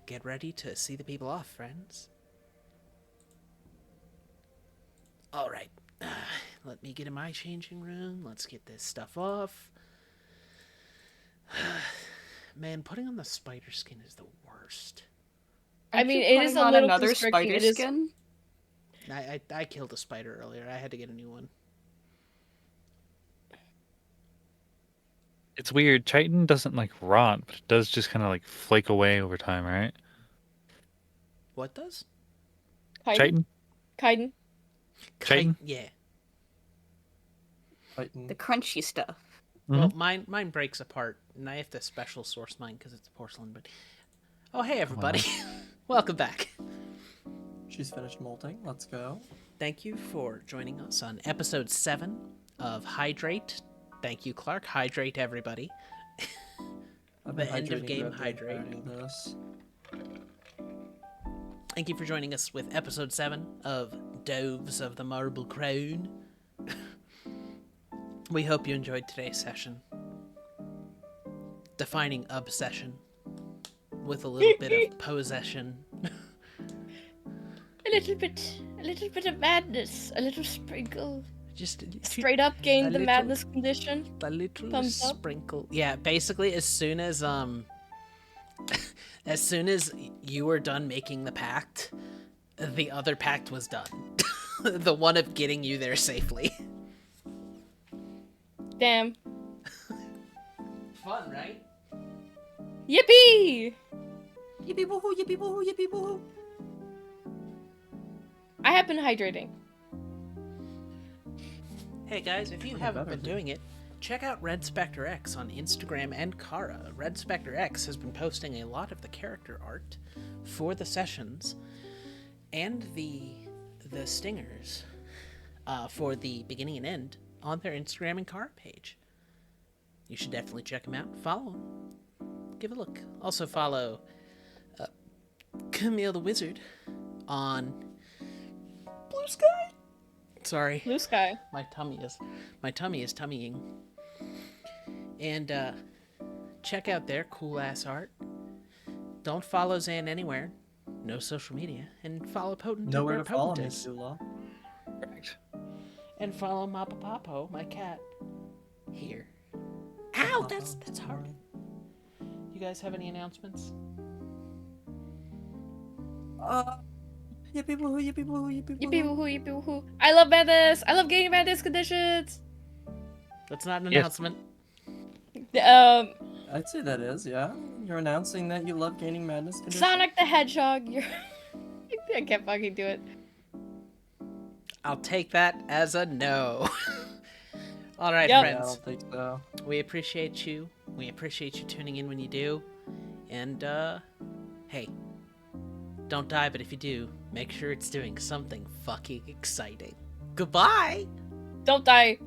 Speaker 1: get ready to see the people off, friends. All right. Let me get in my changing room. Let's get this stuff off. Man, putting on the spider skin is the worst.
Speaker 2: I mean,
Speaker 4: Aren't you
Speaker 2: it is
Speaker 4: putting
Speaker 2: a
Speaker 4: on
Speaker 2: little
Speaker 4: another
Speaker 2: constricting.
Speaker 4: spider
Speaker 2: It is-
Speaker 4: skin.
Speaker 1: I killed a spider earlier. I had to get a new one.
Speaker 5: It's weird. Chitin doesn't like rot, but it does just kind of like flake away over time, right?
Speaker 1: What does?
Speaker 2: Kaiden?
Speaker 5: Chitin? Chitin?
Speaker 1: Yeah.
Speaker 4: The crunchy stuff.
Speaker 1: Well, mine breaks apart, and I have to special source mine because it's porcelain. But oh, hey everybody, welcome back.
Speaker 3: She's finished molting. Let's go.
Speaker 1: Thank you for joining us on episode 7 of Hydrate. Thank you, Clark. Hydrate everybody.
Speaker 3: I've been
Speaker 1: The end of
Speaker 3: hydrating
Speaker 1: game
Speaker 3: throughout the
Speaker 1: hydrate.
Speaker 3: entirety of this.
Speaker 1: Thank you for joining us with episode 7 of Doves of the Marble Crown. We hope you enjoyed today's session. Defining obsession with a little bit of possession.
Speaker 2: A little bit of madness, a little sprinkle.
Speaker 1: Just
Speaker 2: Straight up gained the
Speaker 1: little-
Speaker 2: madness condition.
Speaker 1: a little
Speaker 2: Thumbs up.
Speaker 1: sprinkle. Yeah, basically as soon as as soon as you were done making the pact, the other pact was done. The one of getting you there safely.
Speaker 2: Damn.
Speaker 1: Fun, right?
Speaker 2: Yippee!
Speaker 3: Yippee woohoo, yippee woohoo, yippee woohoo.
Speaker 2: I have been hydrating.
Speaker 1: Hey guys, if you haven't been doing it, check out Redspectrex on Instagram and Kara. Redspectrex has been posting a lot of the character art for the sessions and the stingers for the beginning and end on their Instagram and Kara page. You should definitely check them out. Follow them. Give a look. Also follow CamilleTheWizard on Blue Sky. Sorry.
Speaker 2: Blue sky.
Speaker 1: My tummy is tummying. And check out their cool ass art. Don't follow Zan anywhere. No social media. And follow Potent
Speaker 3: Nowhere
Speaker 1: where
Speaker 3: to follow
Speaker 1: Potent
Speaker 3: me,
Speaker 1: is.
Speaker 3: Zula.
Speaker 5: Correct.
Speaker 1: And follow Mappa Papo, my cat. Here. Ow, that's hard. You guys have any announcements?
Speaker 3: Yippee woohoo, yippee woohoo, yippee
Speaker 2: Yippee
Speaker 3: woohoo.
Speaker 2: woohoo, yippee woohoo. I love madness. I love getting madness conditions.
Speaker 1: That's not an
Speaker 5: Yes.
Speaker 1: announcement.
Speaker 3: I'd say that is, yeah. You're announcing that you love gaining madness conditions.
Speaker 2: Sonic the Hedgehog. You're. I can't fucking do it.
Speaker 1: I'll take that as a no. All right,
Speaker 2: Yep.
Speaker 3: Yeah, I
Speaker 1: friends.
Speaker 3: don't think so.
Speaker 1: We appreciate you. We appreciate you tuning in when you do. And, hey, don't die, but if you do, make sure it's doing something fucking exciting. Goodbye!
Speaker 2: Don't die.